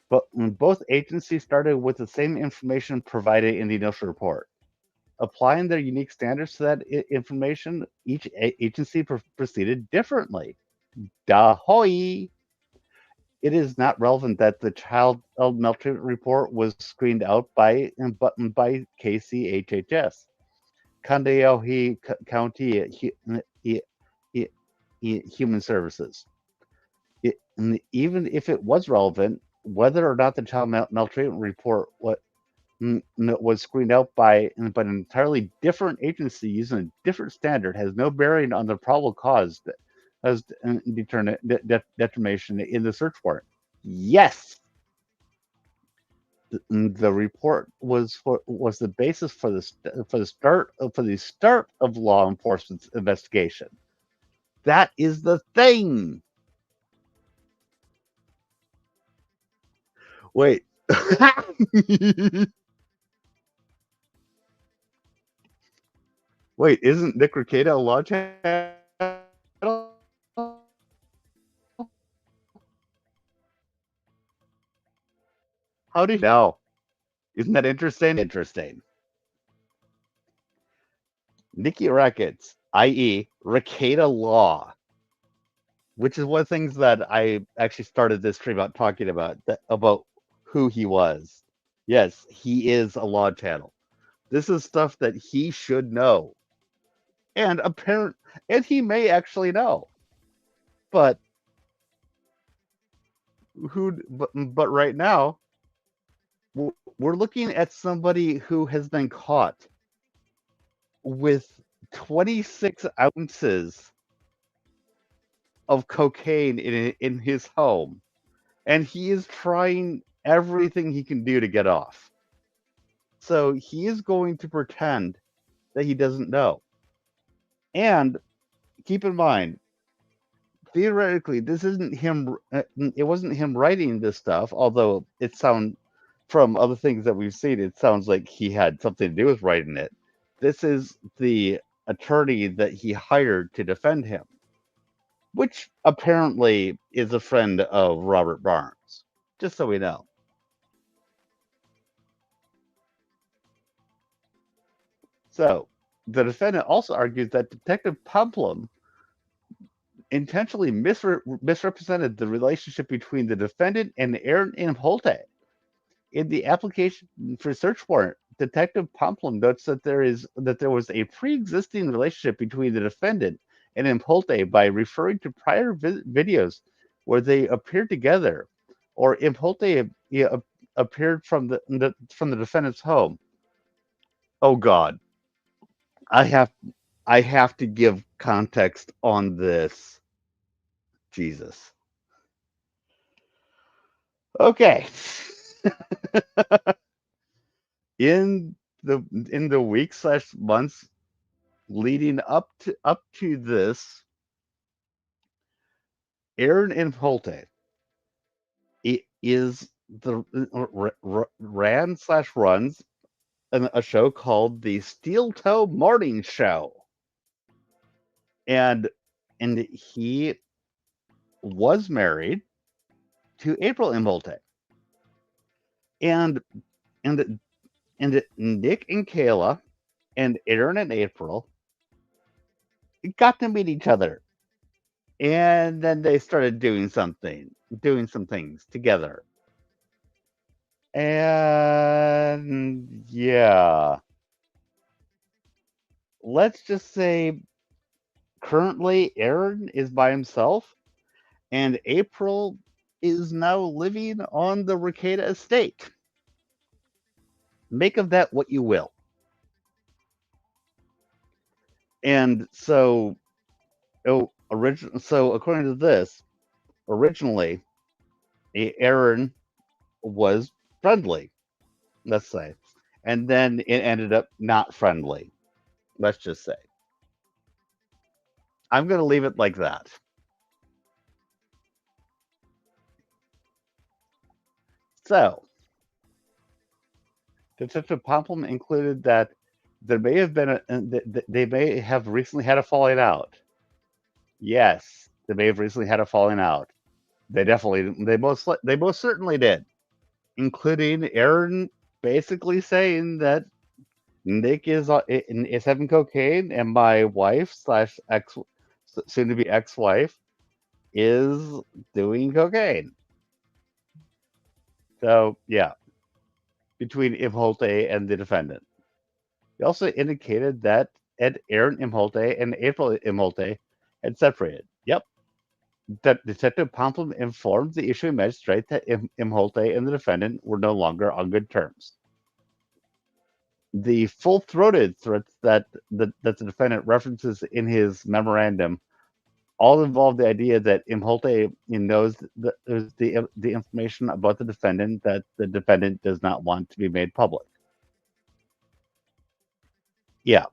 But when both agencies started with the same information provided in the initial report, applying their unique standards to that information, each agency proceeded differently. Dahoy! It is not relevant that the child maltreatment report was screened out by KCHHS, Kandayohi County Human Services. Even if it was relevant, whether or not the child maltreatment report was screened out by an entirely different agency using a different standard has no bearing on the probable cause as determination in the search warrant. Yes, the report was the basis for the start of law enforcement's investigation. That is the thing. Wait. Wait, isn't Nick Rekieta a law channel? How do you know? Isn't that interesting? Interesting. Nicky Rekieta, i.e., Rekieta Law, which is one of the things that I actually started this stream out talking about who he was. Yes, he is a law channel. This is stuff that he should know, and he may actually know, but but right now we're looking at somebody who has been caught with 26 ounces of cocaine in his home, and he is trying everything he can do to get off. So he is going to pretend that he doesn't know. And keep in mind, theoretically, this isn't him. It wasn't him writing this stuff, although it sounds from other things that we've seen, it sounds like he had something to do with writing it. This is the attorney that he hired to defend him, which apparently is a friend of Robert Barnes, just so we know. So, the defendant also argues that Detective Pumplum intentionally misrepresented the relationship between the defendant and Aaron Imholte. In the application for search warrant, Detective Pumplum notes that there was a pre-existing relationship between the defendant and Imholte by referring to prior videos where they appeared together, or Imholte appeared from the defendant's home. Oh God, I have to give context on this. Jesus. Okay. in the weeks/months leading up to this, Aaron and Holte is the runs a show called the Steel Toe Morning Show, and he was married to April Imholte, and Nick and Kayla and Aaron and April got to meet each other, and then they started doing some things together. And yeah, let's just say currently Aaron is by himself, and April is now living on the Rekieta estate. Make of that what you will. And so, according to this, originally Aaron was friendly, let's say, and then it ended up not friendly. Let's just say. I'm going to leave it like that. So, Detective Poplum included that There may have been they may have recently had a falling out. Yes, they may have recently had a falling out. They most certainly did, including Aaron basically saying that Nick is having cocaine, and my wife slash ex soon to be ex wife is doing cocaine. So yeah, between Imholte and the defendant. He also indicated that Aaron Imholte and April Imholte had separated. Yep. That Detective Pomplin informed the issuing magistrate that Imholte and the defendant were no longer on good terms. The full-throated threats that the defendant references in his memorandum all involve the idea that Imholte knows the information about the defendant that the defendant does not want to be made public. Yeah.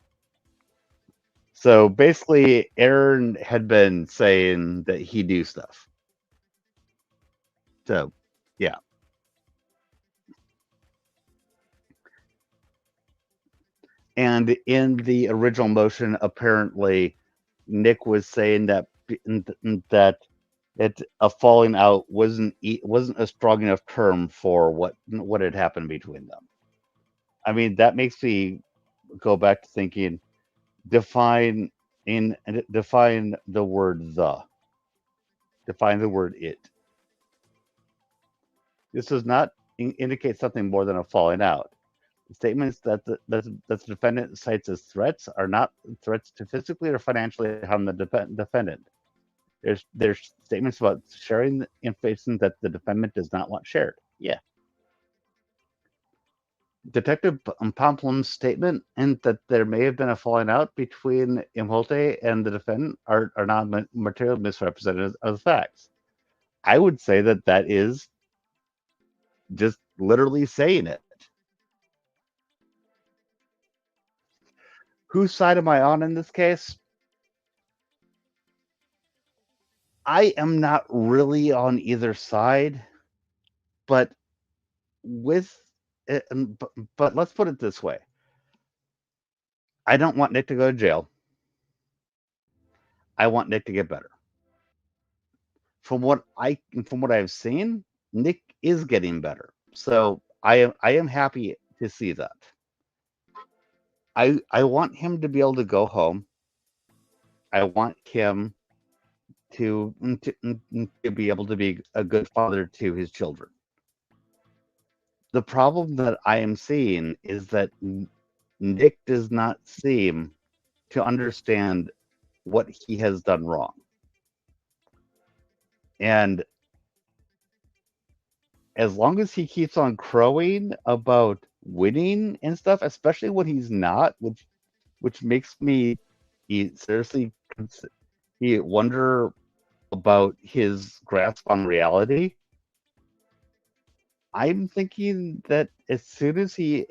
So basically, Aaron had been saying that he knew stuff. So, yeah. And in the original motion, apparently, Nick was saying that a falling out wasn't a strong enough term for what had happened between them. I mean, that makes me go back to thinking, define the word the. Define the word it. This does not indicate something more than a falling out. The statements that the defendant cites as threats are not threats to physically or financially harm the defendant. There's statements about sharing information that the defendant does not want shared. Yeah. Detective Pomplin's statement and that there may have been a falling out between Imholte and the defendant are not material misrepresentations of the facts. I would say that is just literally saying it. Whose side am I on in this case? I am not really on either side, but but let's put it this way. I don't want Nick to go to jail. I want Nick to get better. From what I've seen, Nick is getting better. So I am happy to see that. I want him to be able to go home. I want him to be able to be a good father to his children. The problem that I am seeing is that Nick does not seem to understand what he has done wrong. And as long as he keeps on crowing about winning and stuff, especially when he's not, which makes me seriously wonder about his grasp on reality. I'm thinking that as soon as he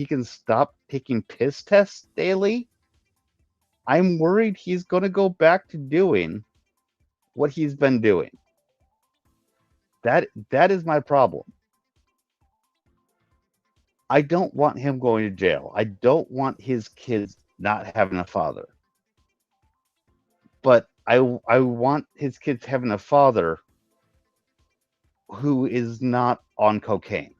can stop taking piss tests daily, I'm worried he's going to go back to doing what he's been doing. That is my problem. I don't want him going to jail. I don't want his kids not having a father. But I want his kids having a father who is not on cocaine.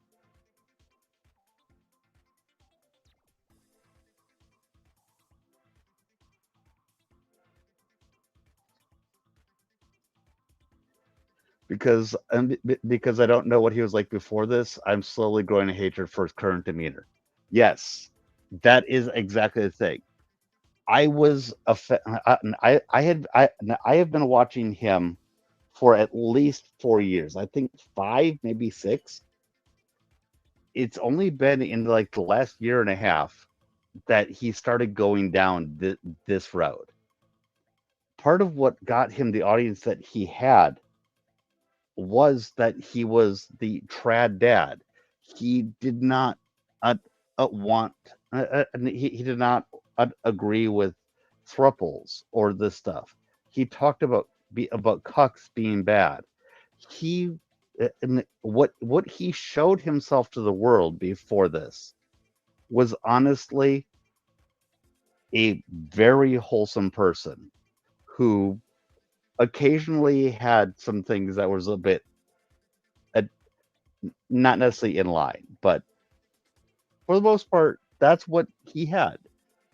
Because I don't know what he was like before this, I'm slowly growing a hatred for his current demeanor. Yes, that is exactly the thing. I have been watching him for at least 4 years. I think 5, maybe 6. It's only been in like the last year and a half that he started going down this road. Part of what got him the audience that he had was that he was the trad dad. He did not want. He did not agree with thruples or this stuff. He talked about cucks being bad. He what he showed himself to the world before this was honestly a very wholesome person who occasionally had some things that was a bit uh, not necessarily in line, but for the most part, that's what he had.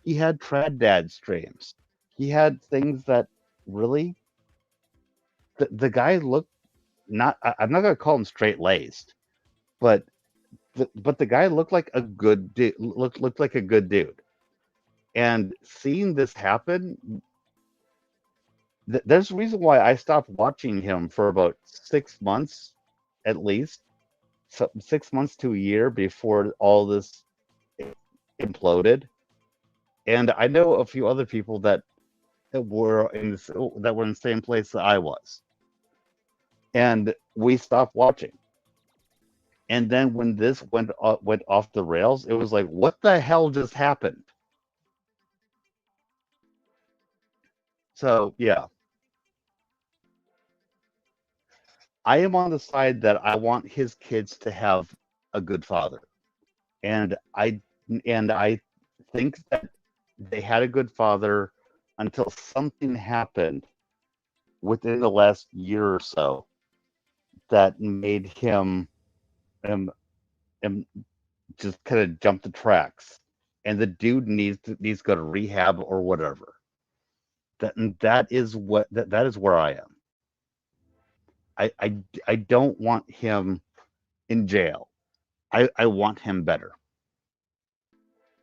He had trad dad streams. He had things that really the guy looked not. I'm not gonna call him straight laced, but the guy looked like a good dude. Looked like a good dude. And seeing this happen, there's a reason why I stopped watching him for about 6 months, at least, so 6 months to a year before all this imploded. And I know a few other people that were in the same place that I was, and we stopped watching. And then when this went off the rails, it was like, what the hell just happened? So yeah, I am on the side that I want his kids to have a good father, and I think that they had a good father until something happened within the last year or so that made him um, um just kind of jump the tracks, and the dude needs to go to rehab or whatever. That is where I am. I don't want him in jail. I want him better.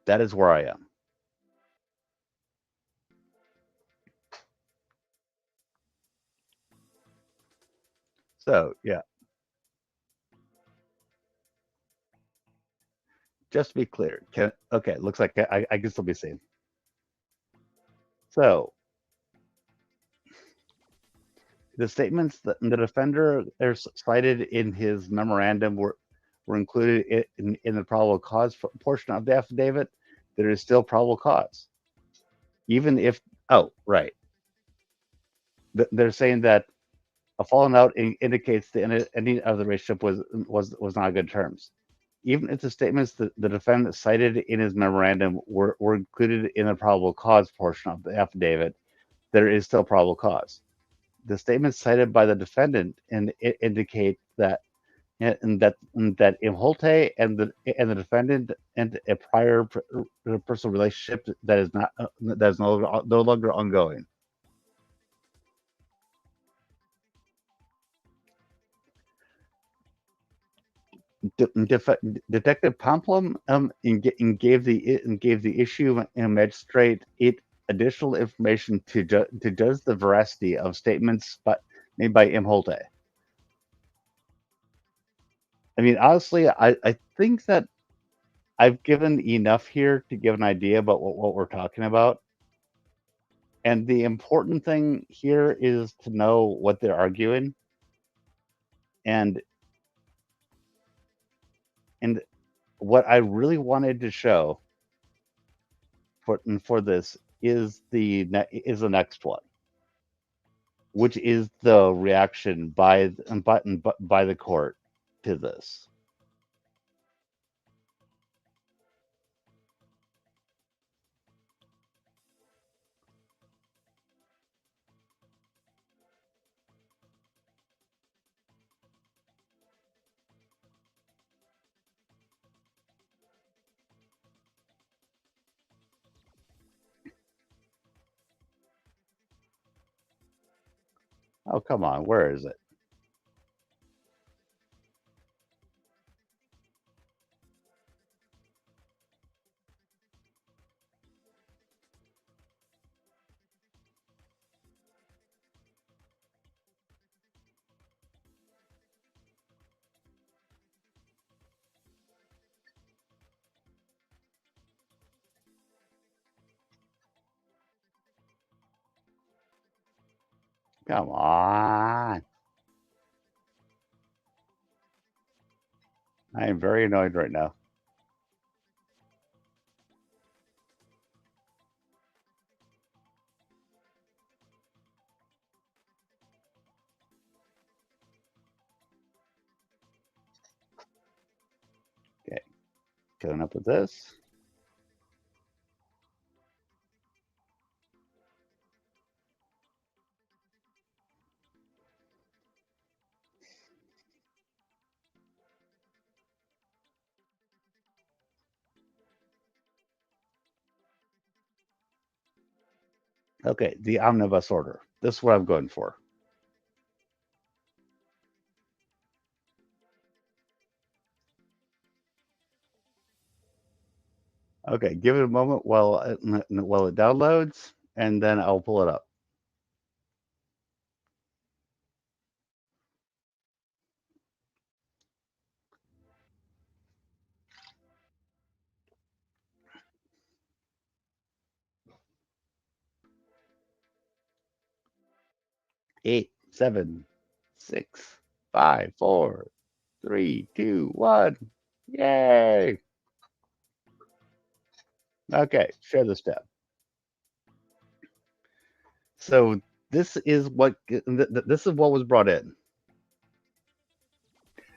That is where I am. So yeah, just to be clear. Okay, looks like I can still be seen. So the statements that the defender cited in his memorandum were included in the probable cause portion of the affidavit. There is still probable cause, even if right. They're saying that a falling out indicates the ending of the relationship was not good terms. Even if the statements that the defendant cited in his memorandum were included in the probable cause portion of the affidavit, there is still probable cause. The statements cited by the defendant indicate that that Imholte and the defendant and a prior personal relationship that is not that is no longer ongoing. Detective Pamplum gave the issue and magistrate additional information to judge the veracity of statements made by Imholte. I mean, honestly, I think that I've given enough here to give an idea about what we're talking about. And the important thing here is to know what they're arguing. And what I really wanted to show for this is the next one, which is the reaction by the court to this. Oh, come on, where is it? Come on. I am very annoyed right now. Okay, coming up with this. Okay, the omnibus order. This is what I'm going for. Okay, give it a moment while it downloads, and then I'll pull it up. Eight, 7, 6, 5, 4, 3, 2, 1. Yay! Okay, share this tab. So this is what was brought in.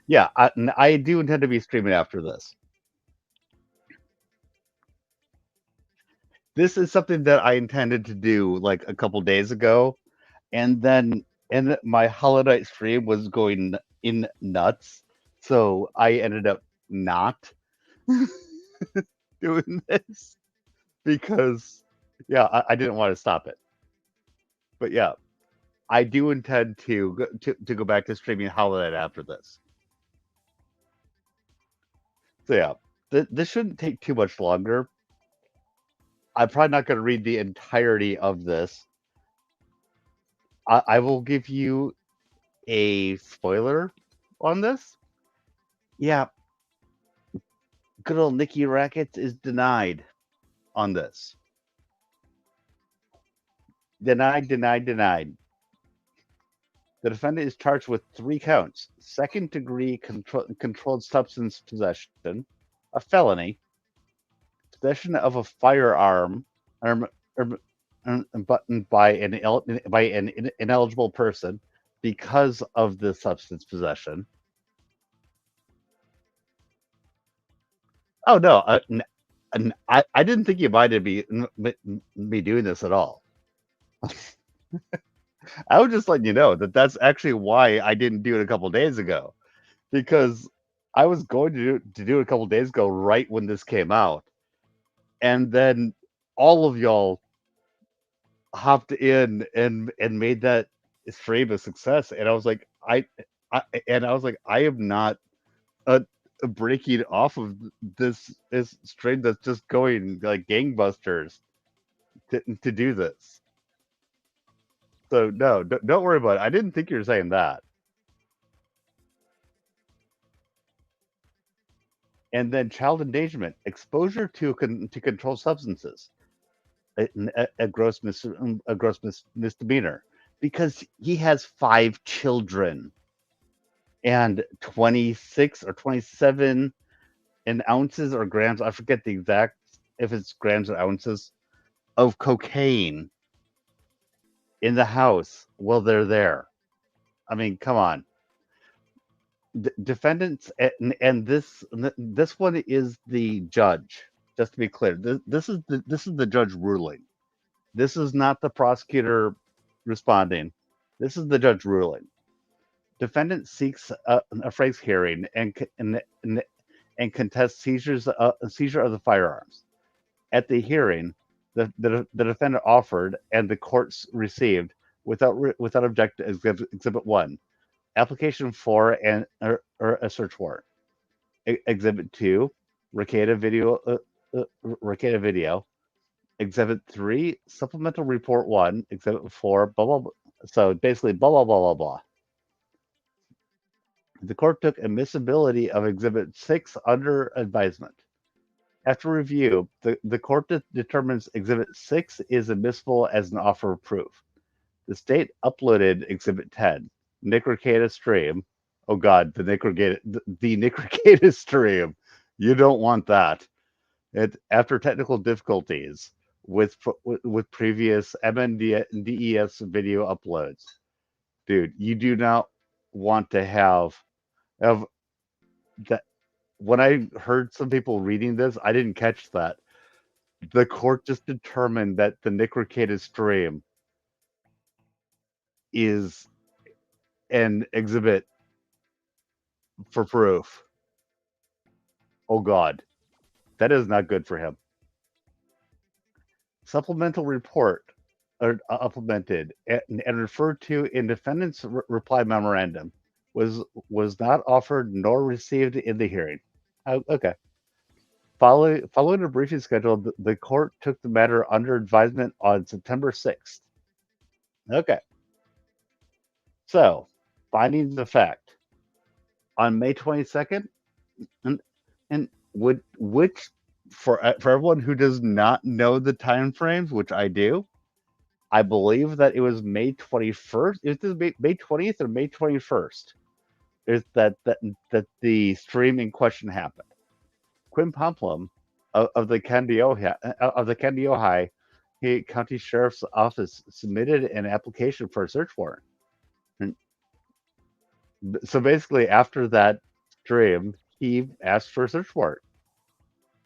Yeah, I do intend to be streaming after this. This is something that I intended to do like a couple days ago, and then my Hollow Knight stream was going in nuts, so I ended up not doing this because I didn't want to stop it. But yeah, I do intend to go back to streaming Hollow Knight after this. So yeah, this shouldn't take too much longer. I'm probably not going to read the entirety of this. I will give you a spoiler on this. Yeah, good old Nick Rekieta is denied on this. Denied. The defendant is charged with 3 counts: second-degree controlled substance possession, a felony, possession of a firearm buttoned by an ineligible person because of the substance possession. Oh no, I didn't think you minded me doing this at all. I was just letting you know that that's actually why I didn't do it a couple days ago, because I was going to do it a couple days ago, right when this came out, and then all of y'all hopped in and made that stream a success, and I was like, I am not breaking off of this stream that's just going like gangbusters to do this. So no, don't worry about it. I didn't think you were saying that. And then child endangerment, exposure to controlled substances, a gross misdemeanor, because he has 5 children and 26 or 27 in ounces or grams. I forget the exact if it's grams or ounces of cocaine in the house while they're there. I mean, come on. Defendants, and this one is the judge. Just to be clear, this is the judge ruling. This is not the prosecutor responding. This is the judge ruling. Defendant seeks a Frank's hearing and contests seizure of the firearms. At the hearing, the defendant offered and the courts received without objection Exhibit 1, application for or a search warrant. Exhibit 2, Rekieta video. Exhibit 3, supplemental report 1. Exhibit 4, blah blah blah. So basically, blah blah blah blah blah. The court took admissibility of Exhibit 6 under advisement. After review, the court determines Exhibit 6 is admissible as an offer of proof. The state uploaded Exhibit 10, Nick Rekieta stream. Oh God, the Nick Rekieta stream. You don't want that. After technical difficulties with previous MNDES video uploads, dude, you do not want to have that. When I heard some people reading this, I didn't catch that. The court just determined that the Nick Rekieta stream is an exhibit for proof. Oh God, that is not good for him. Supplemental report implemented and referred to in defendant's reply memorandum was not offered nor received in the hearing. Okay. Following a briefing schedule, the court took the matter under advisement on September 6th. Okay. So, findings of fact. On May 22nd, and which for everyone who does not know the time frames, which I do, I believe that it was May 21st. Is this May 20th or May 21st? Is that the stream in question happened? Quinn Pomplum of the Candiota County Sheriff's Office submitted an application for a search warrant. And so basically, after that stream, he asked for a search warrant,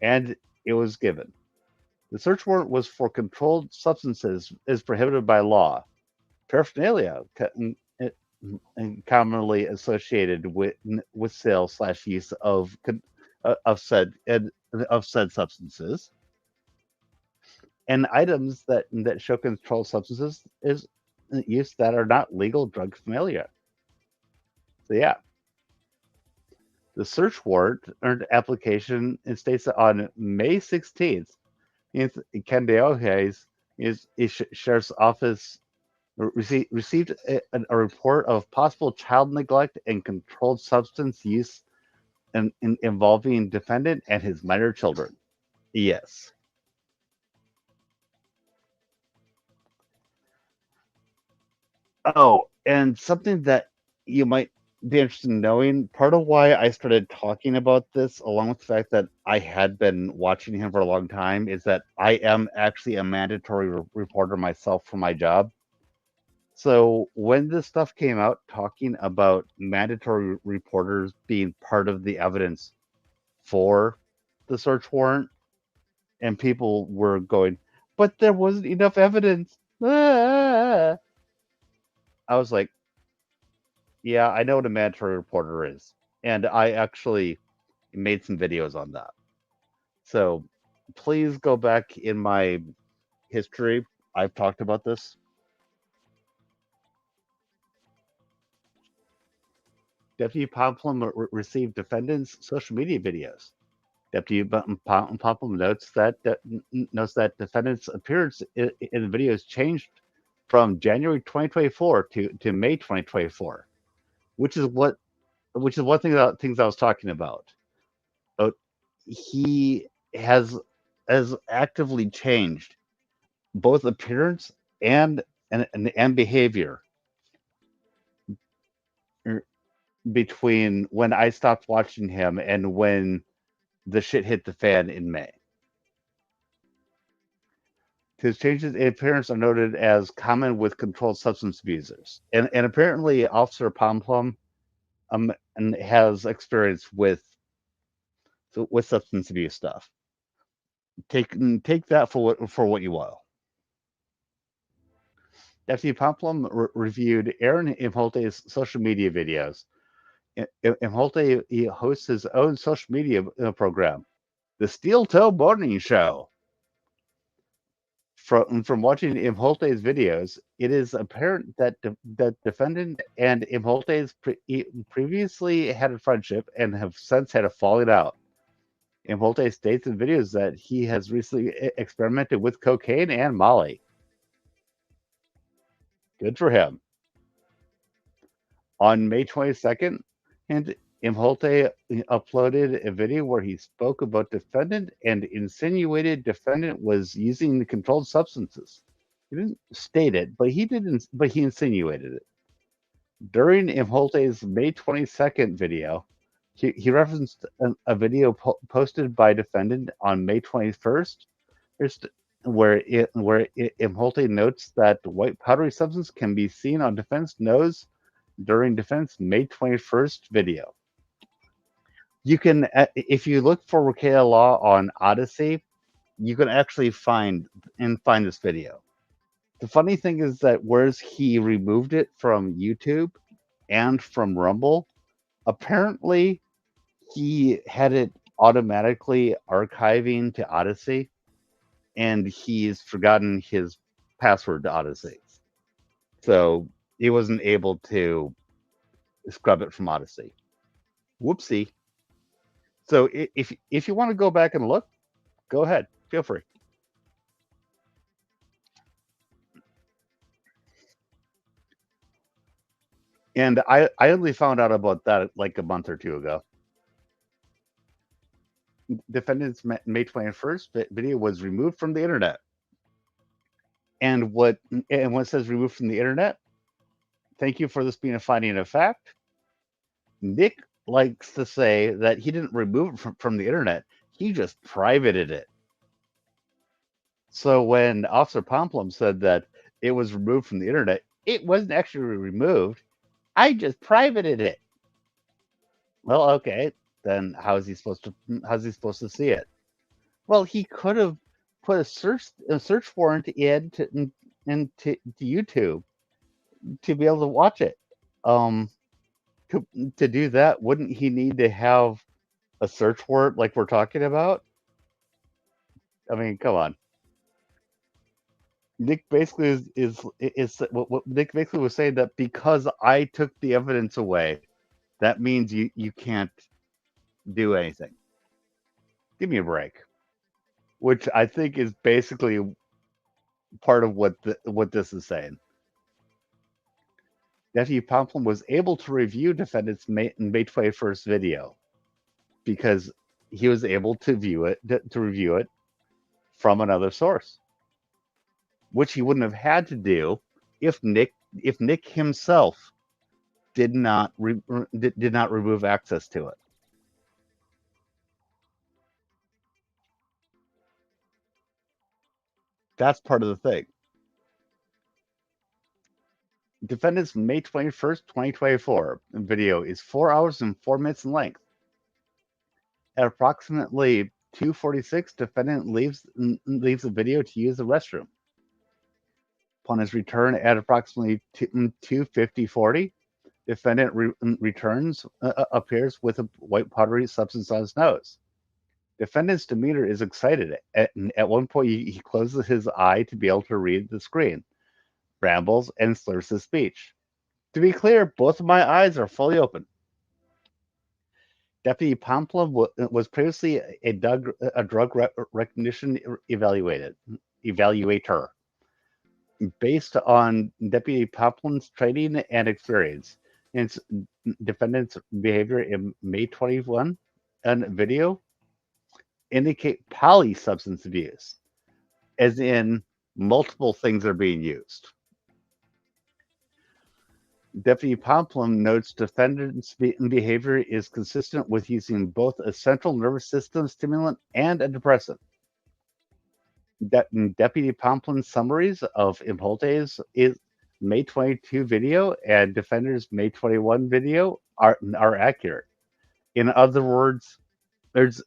and it was given. The search warrant was for controlled substances as prohibited by law, paraphernalia commonly associated with sale/use of said substances, and items that show controlled substances is use that are not legal drug paraphernalia. So yeah, the search warrant application states that on May 16th, Candiota Sheriff's Office received a report of possible child neglect and controlled substance use involving defendant and his minor children. Yes. Oh, and something that you might be interested in knowing, part of why I started talking about this, along with the fact that I had been watching him for a long time, is that I am actually a mandatory reporter myself for my job. So when this stuff came out talking about mandatory reporters being part of the evidence for the search warrant, and people were going, but there wasn't enough evidence. I was like, yeah, I know what a mandatory reporter is. And I actually made some videos on that. So please go back in my history. I've talked about this. Deputy Pomplum received defendant's social media videos. Deputy Pomplum notes that defendant's appearance in the videos changed from January 2024 to May 2024, which is one thing that things I was talking about. He has actively changed both appearance and behavior between when I stopped watching him and when the shit hit the fan in May. His changes in appearance are noted as common with controlled substance abusers, and apparently Officer Pomplum has experience with substance abuse stuff. Take that for what you will. Deputy Pomplum reviewed Aaron Imholte's social media videos. Imholte hosts his own social media program, the Steel Toe Morning Show. From watching Imholte's videos, it is apparent that defendant and Imholte's previously had a friendship and have since had a falling out. Imholte states in videos that he has recently experimented with cocaine and Molly. Good for him. On May 22nd, and Imholte uploaded a video where he spoke about defendant and insinuated defendant was using the controlled substances. He didn't state it, but he insinuated it. During Imholte's May 22nd video, he referenced a video posted by defendant on May 21st, where Imholte notes that white powdery substance can be seen on defense nose during defense May 21st video. You can, if you look for Rekieta Law on Odyssey, you can actually find this video. The funny thing is that whereas he removed it from YouTube and from Rumble, apparently he had it automatically archiving to Odyssey, and he's forgotten his password to Odyssey. So he wasn't able to scrub it from Odyssey. Whoopsie. So if you want to go back and look, go ahead. Feel free. And I only found out about that like a month or two ago. Defendant's May 21st video was removed from the internet. And what it says removed from the internet, thank you for this being a finding of fact. Nick likes to say that he didn't remove it from the internet. He just privated it. So when Officer Pomplum said that it was removed from the internet, it wasn't actually removed. I just privated it. Well, okay, then how's he supposed to see it? Well, he could have put a search warrant into YouTube to be able to watch it. To do that, wouldn't he need to have a search warrant like we're talking about? I mean, come on. Nick basically is what Nick basically was saying, that because I took the evidence away, that means you can't do anything. Give me a break. Which I think is basically part of what this is saying. Deputy Pomplum was able to review defendant's May 21st video because he was able to review it from another source, which he wouldn't have had to do if Nick himself did not remove access to it. That's part of the thing. Defendant's May 21st, 2024 video is 4 hours and 4 minutes in length. At approximately 2:46, defendant leaves the video to use the restroom. Upon his return at approximately 2:40, defendant returns, appears with a white powdery substance on his nose. Defendant's demeanor is excited. At one point, he closes his eye to be able to read the screen, rambles, and slurs his speech. To be clear, both of my eyes are fully open. Deputy Pomplum was previously a drug recognition evaluator. Based on Deputy Pomplum's training and experience, and defendant's behavior in May 21 and video indicate polysubstance abuse, as in multiple things are being used. Deputy Pomplum notes defendant's behavior is consistent with using both a central nervous system stimulant and a depressant. Deputy Pomplum's summaries of Impulte's May 22 video and defender's May 21 video are accurate. In other words, there's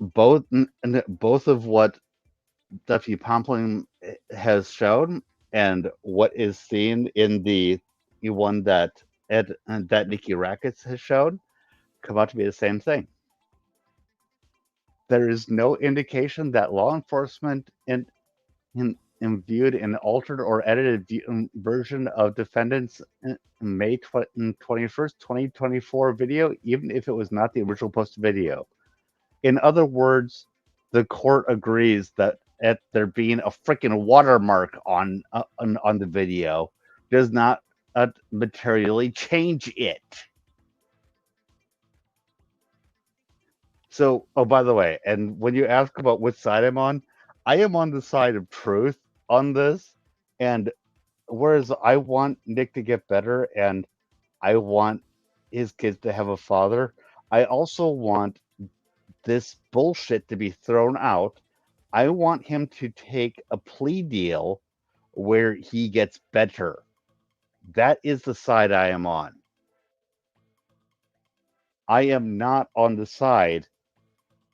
both of what Deputy Pomplum has shown and what is seen in the one that Nick Rekieta has shown come out to be the same thing. There is no indication that law enforcement viewed an altered or edited version of defendant's May 21st, 2024 video, even if it was not the original posted video. In other words, the court agrees that there being a freaking watermark on the video does not materially change it. So, oh, by the way, and when you ask about which side I'm on, I am on the side of truth on this. And whereas I want Nick to get better and I want his kids to have a father, I also want this bullshit to be thrown out. I want him to take a plea deal where he gets better. That is the side I am on. I am not on the side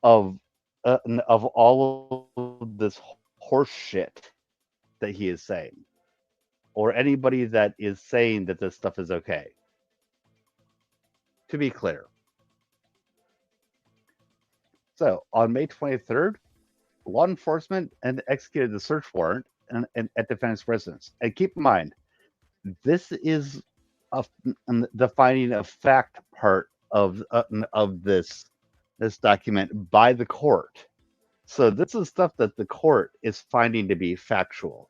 of all of this horse shit that he is saying, or anybody that is saying that this stuff is okay. To be clear. So on May 23rd, law enforcement and executed the search warrant at defendant's residence. And keep in mind, this is the finding of fact part of this document by the court. So this is stuff that the court is finding to be factual.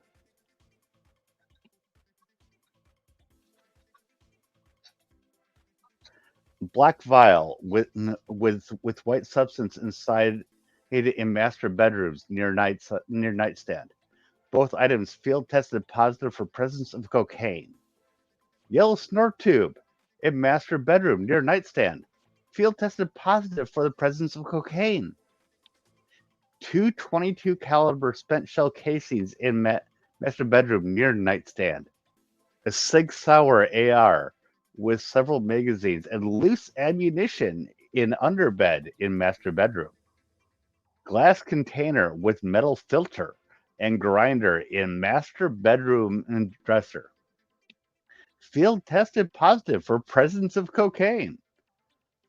Black vial with white substance inside in master bedrooms near nightstand. Both items field tested positive for presence of cocaine. Yellow snort tube in master bedroom near nightstand. Field tested positive for the presence of cocaine. Two 22 caliber spent shell casings in master bedroom near nightstand. A Sig Sauer AR with several magazines and loose ammunition in underbed in master bedroom. Glass container with metal filter and grinder in master bedroom and dresser. Field tested positive for presence of cocaine.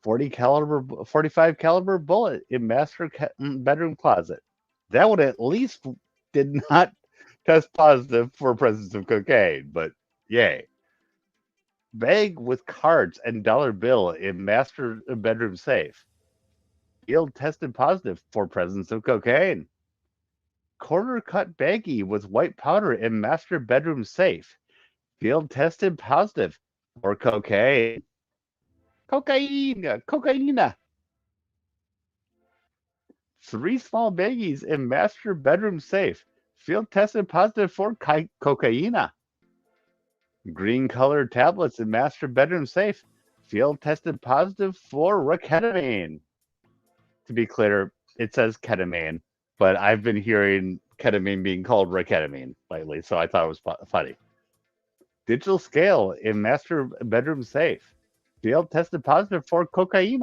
45 caliber bullet in master bedroom closet. That one at least did not test positive for presence of cocaine, but yay. Bag with cards and dollar bill in master bedroom safe. Field tested positive for presence of cocaine. Corner cut baggie with white powder in master bedroom safe. Field tested positive for cocaine. Cocaine. 3 small baggies in master bedroom safe. Field tested positive for cocaine. Green colored tablets in master bedroom safe. Field tested positive for ketamine. To be clear, it says ketamine, but I've been hearing ketamine being called ketamine lately, so I thought it was funny. Digital scale in master bedroom safe. Field tested positive for cocaine.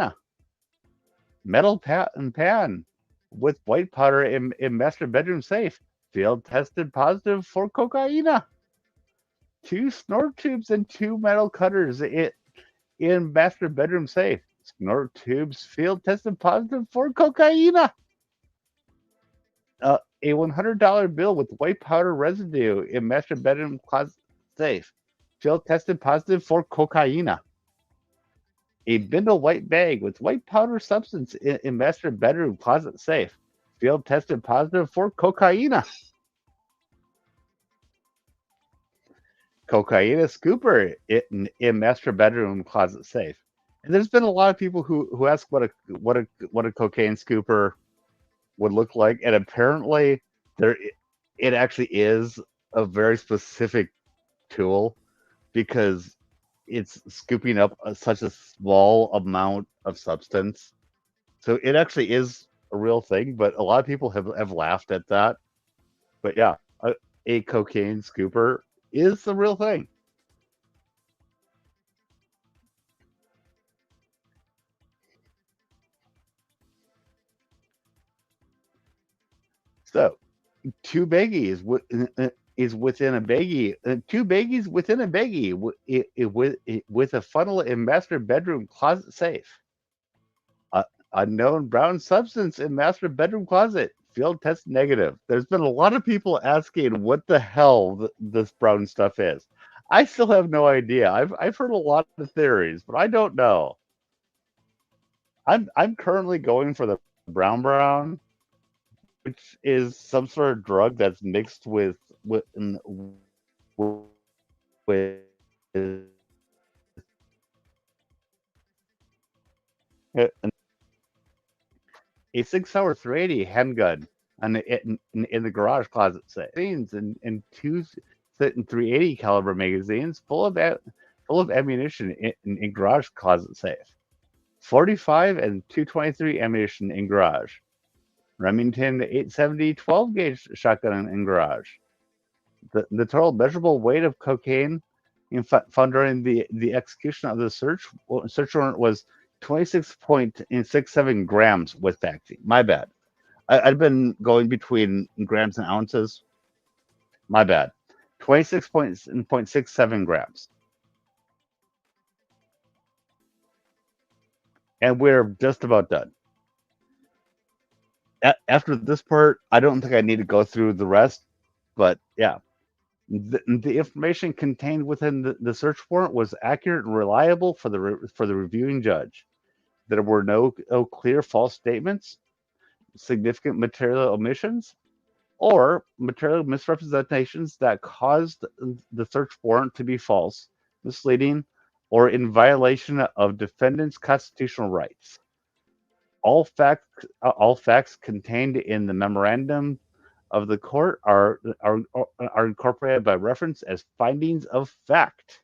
Metal pan with white powder in master bedroom safe. Field tested positive for cocaine. 2 snort tubes and 2 metal cutters in master bedroom safe. Snort tubes field tested positive for cocaine. A $100 bill with white powder residue in master bedroom closet safe. Field tested positive for cocaine. A bindle white bag with white powder substance in master bedroom closet safe. Field tested positive for cocaine. Cocaine scooper in master bedroom closet safe. And there's been a lot of people who ask what a cocaine scooper would look like, and apparently it actually is a very specific tool because it's scooping up such a small amount of substance. So it actually is a real thing, but a lot of people have laughed at that. But yeah, a cocaine scooper is the real thing. So, 2 baggies is within a baggie. 2 baggies within a baggie with a funnel in master bedroom closet safe. Unknown brown substance in master bedroom closet. Field test negative. There's been a lot of people asking what the hell this brown stuff is. I still have no idea. I've heard a lot of theories, but I don't know. I'm currently going for the brown, which is some sort of drug that's mixed with a 6 Sauer 380 handgun in the garage closet safe, and 2 380 caliber magazines full of ammunition in garage closet safe. 45 and 223 ammunition in garage. Remington 870 12 gauge shotgun in garage. The total measurable weight of cocaine found during the execution of the search warrant was 26.67 grams with vaccine. My bad. I've been going between grams and ounces. My bad. 26.67 grams. And we're just about done. after this part, I don't think I need to go through the rest, but yeah. The information contained within the search warrant was accurate and reliable for the reviewing judge. There were no clear false statements, significant material omissions, or material misrepresentations that caused the search warrant to be false, misleading, or in violation of defendant's constitutional rights. All facts contained in the memorandum of the court are incorporated by reference as findings of fact.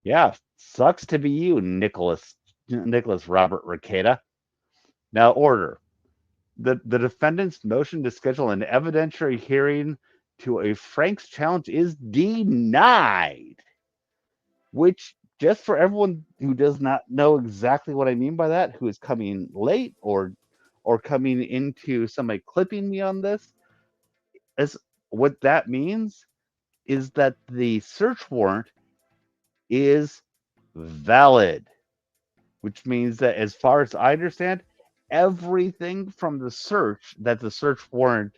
Yeah, sucks to be you, Nicholas Robert Rekieta. Now order. The defendant's motion to schedule an evidentiary hearing to a Frank's challenge is denied. Which, just for everyone who does not know exactly what I mean by that, who is coming late or coming into somebody clipping me on this, as what that means is that the search warrant is valid, which means that as far as I understand, everything from the search that the search warrant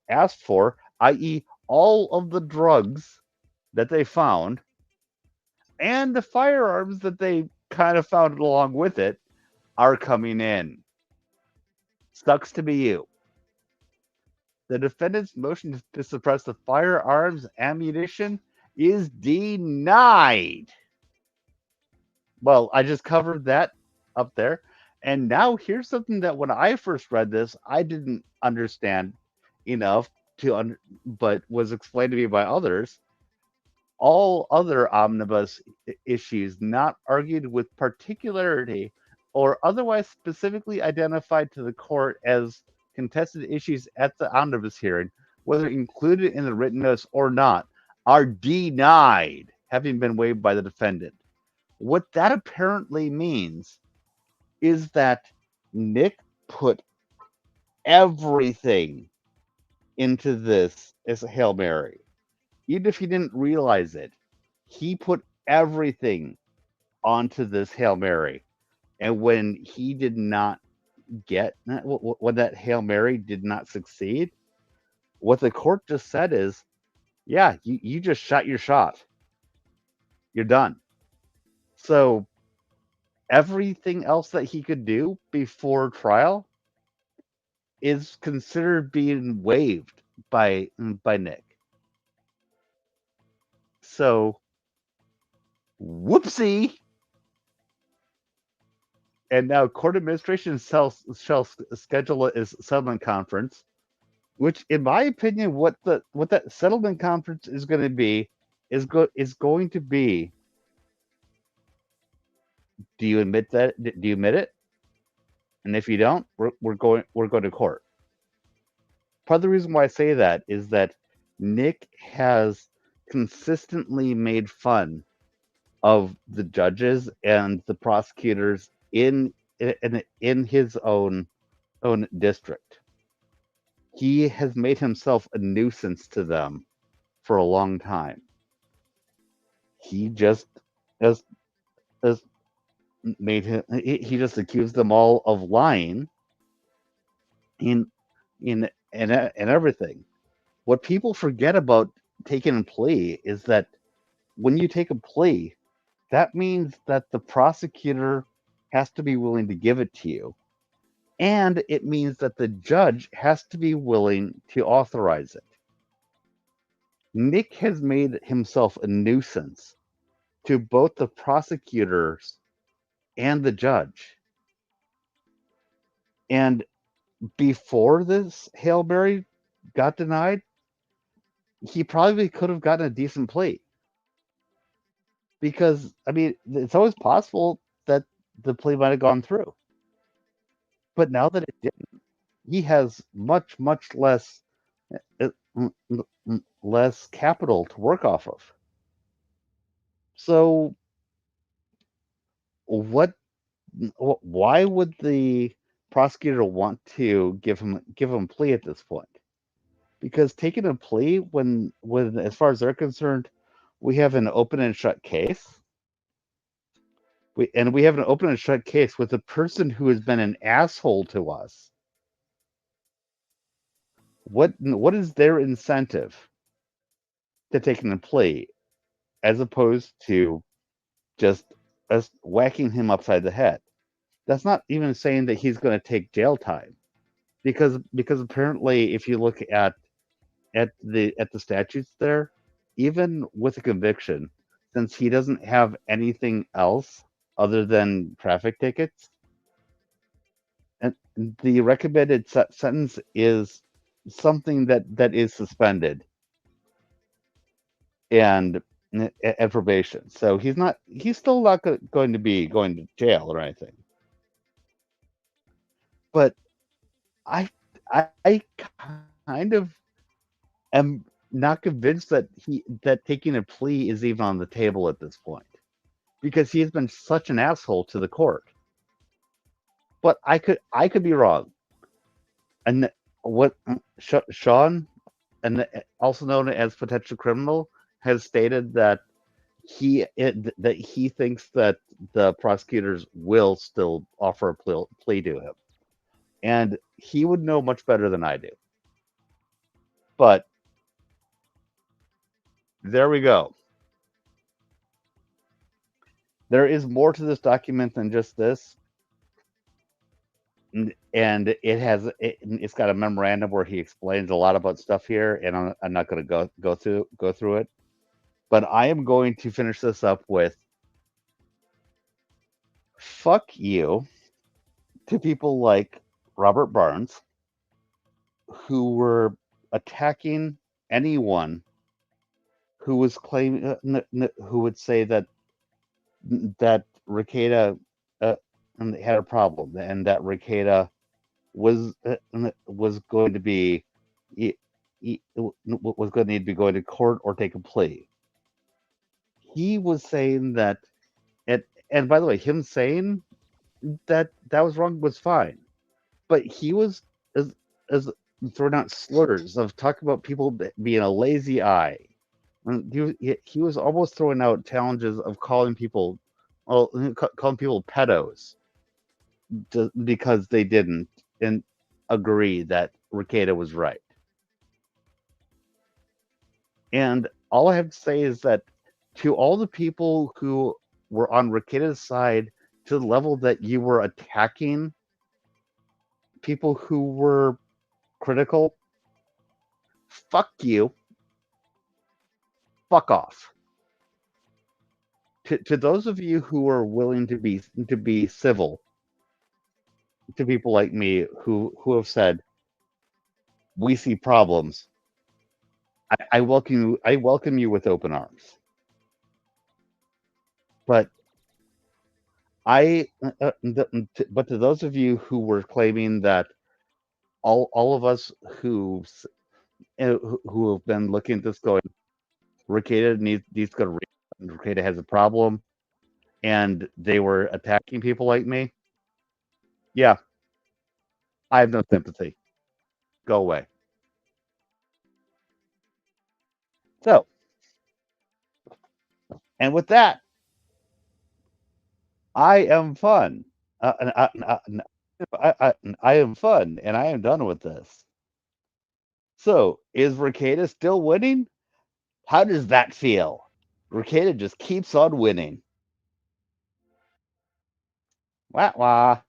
asked for, i.e., all of the drugs that they found and the firearms that they kind of found along with it, are coming in. Sucks to be you. The defendant's motion to suppress the firearms ammunition is denied. Well, I just covered that up there. And now here's something that when I first read this, I didn't understand enough to, but was explained to me by others. All other omnibus issues not argued with particularity or otherwise specifically identified to the court as contested issues at the omnibus hearing, whether included in the written notice or not, are denied, having been waived by the defendant. What that apparently means is that Nick put everything into this as a Hail Mary. Even if he didn't realize it, he put everything onto this Hail Mary. And when he did not when that Hail Mary did not succeed, what the court just said is, yeah, you just shot your shot. You're done. So everything else that he could do before trial is considered being waived by Nick. So, whoopsie. And now court administration shall schedule a settlement conference, which, in my opinion, what that settlement conference is going to be is going to be. Do you admit that? Do you admit it? And if you don't, we're going to court. Part of the reason why I say that is that Nick has consistently made fun of the judges and the prosecutors in his own district. He has made himself a nuisance to them for a long time. He just has made him. He just accused them all of lying in everything. What people forget about taking a plea is that when you take a plea, that means that the prosecutor has to be willing to give it to you. And it means that the judge has to be willing to authorize it. Nick has made himself a nuisance to both the prosecutors and the judge. And before this Hail Mary got denied, he probably could have gotten a decent plea. Because, I mean, it's always possible that the plea might have gone through. But now that it didn't, he has much less capital to work off of. So, why would the prosecutor want to give him a plea at this point? Because taking a plea when as far as they're concerned, we have an open and shut case. We have an open and shut case with a person who has been an asshole to us what is their incentive to taking a plea as opposed to just us whacking him upside the head? That's not even saying that he's going to take jail time, because apparently, if you look at the statutes there, even with a conviction, since he doesn't have anything else other than traffic tickets, and the recommended sentence is something that is suspended and and probation. So he's still not going to be going to jail or anything. But I kind of am not convinced that taking a plea is even on the table at this point, because he has been such an asshole to the court. But I could be wrong. And what Sean, and also known as potential criminal, has stated that that he thinks that the prosecutors will still offer a plea to him, and he would know much better than I do. But there we go. There is more to this document than just this, and it's got a memorandum where he explains a lot about stuff here, and I'm not going to go through it, but I am going to finish this up with fuck you to people like Robert Barnes, who were attacking anyone who was claiming who would say that Rekieta had a problem, and that Rekieta was going to be was going to need to be going to court or take a plea. He was saying that, and by the way, him saying that was wrong was fine, but he was as throwing out slurs of talking about people being a lazy eye. He was almost throwing out challenges of calling people pedos because they didn't and agree that Rekieta was right. And all I have to say is that to all the people who were on Rekieta's side, to the level that you were attacking people who were critical, fuck you, fuck off. To those of you who are willing to be civil to people like me who have said we see problems, I welcome you with open arms. But but to those of you who were claiming that all of us who have been looking at this going, Rekieta needs to go to rehab, Rekieta has a problem, and they were attacking people like me, yeah, I have no sympathy. Go away. So, and with that, I am fun. I am fun, and I am done with this. So, is Rekieta still winning? How does that feel? Rekieta just keeps on winning. Wah wah.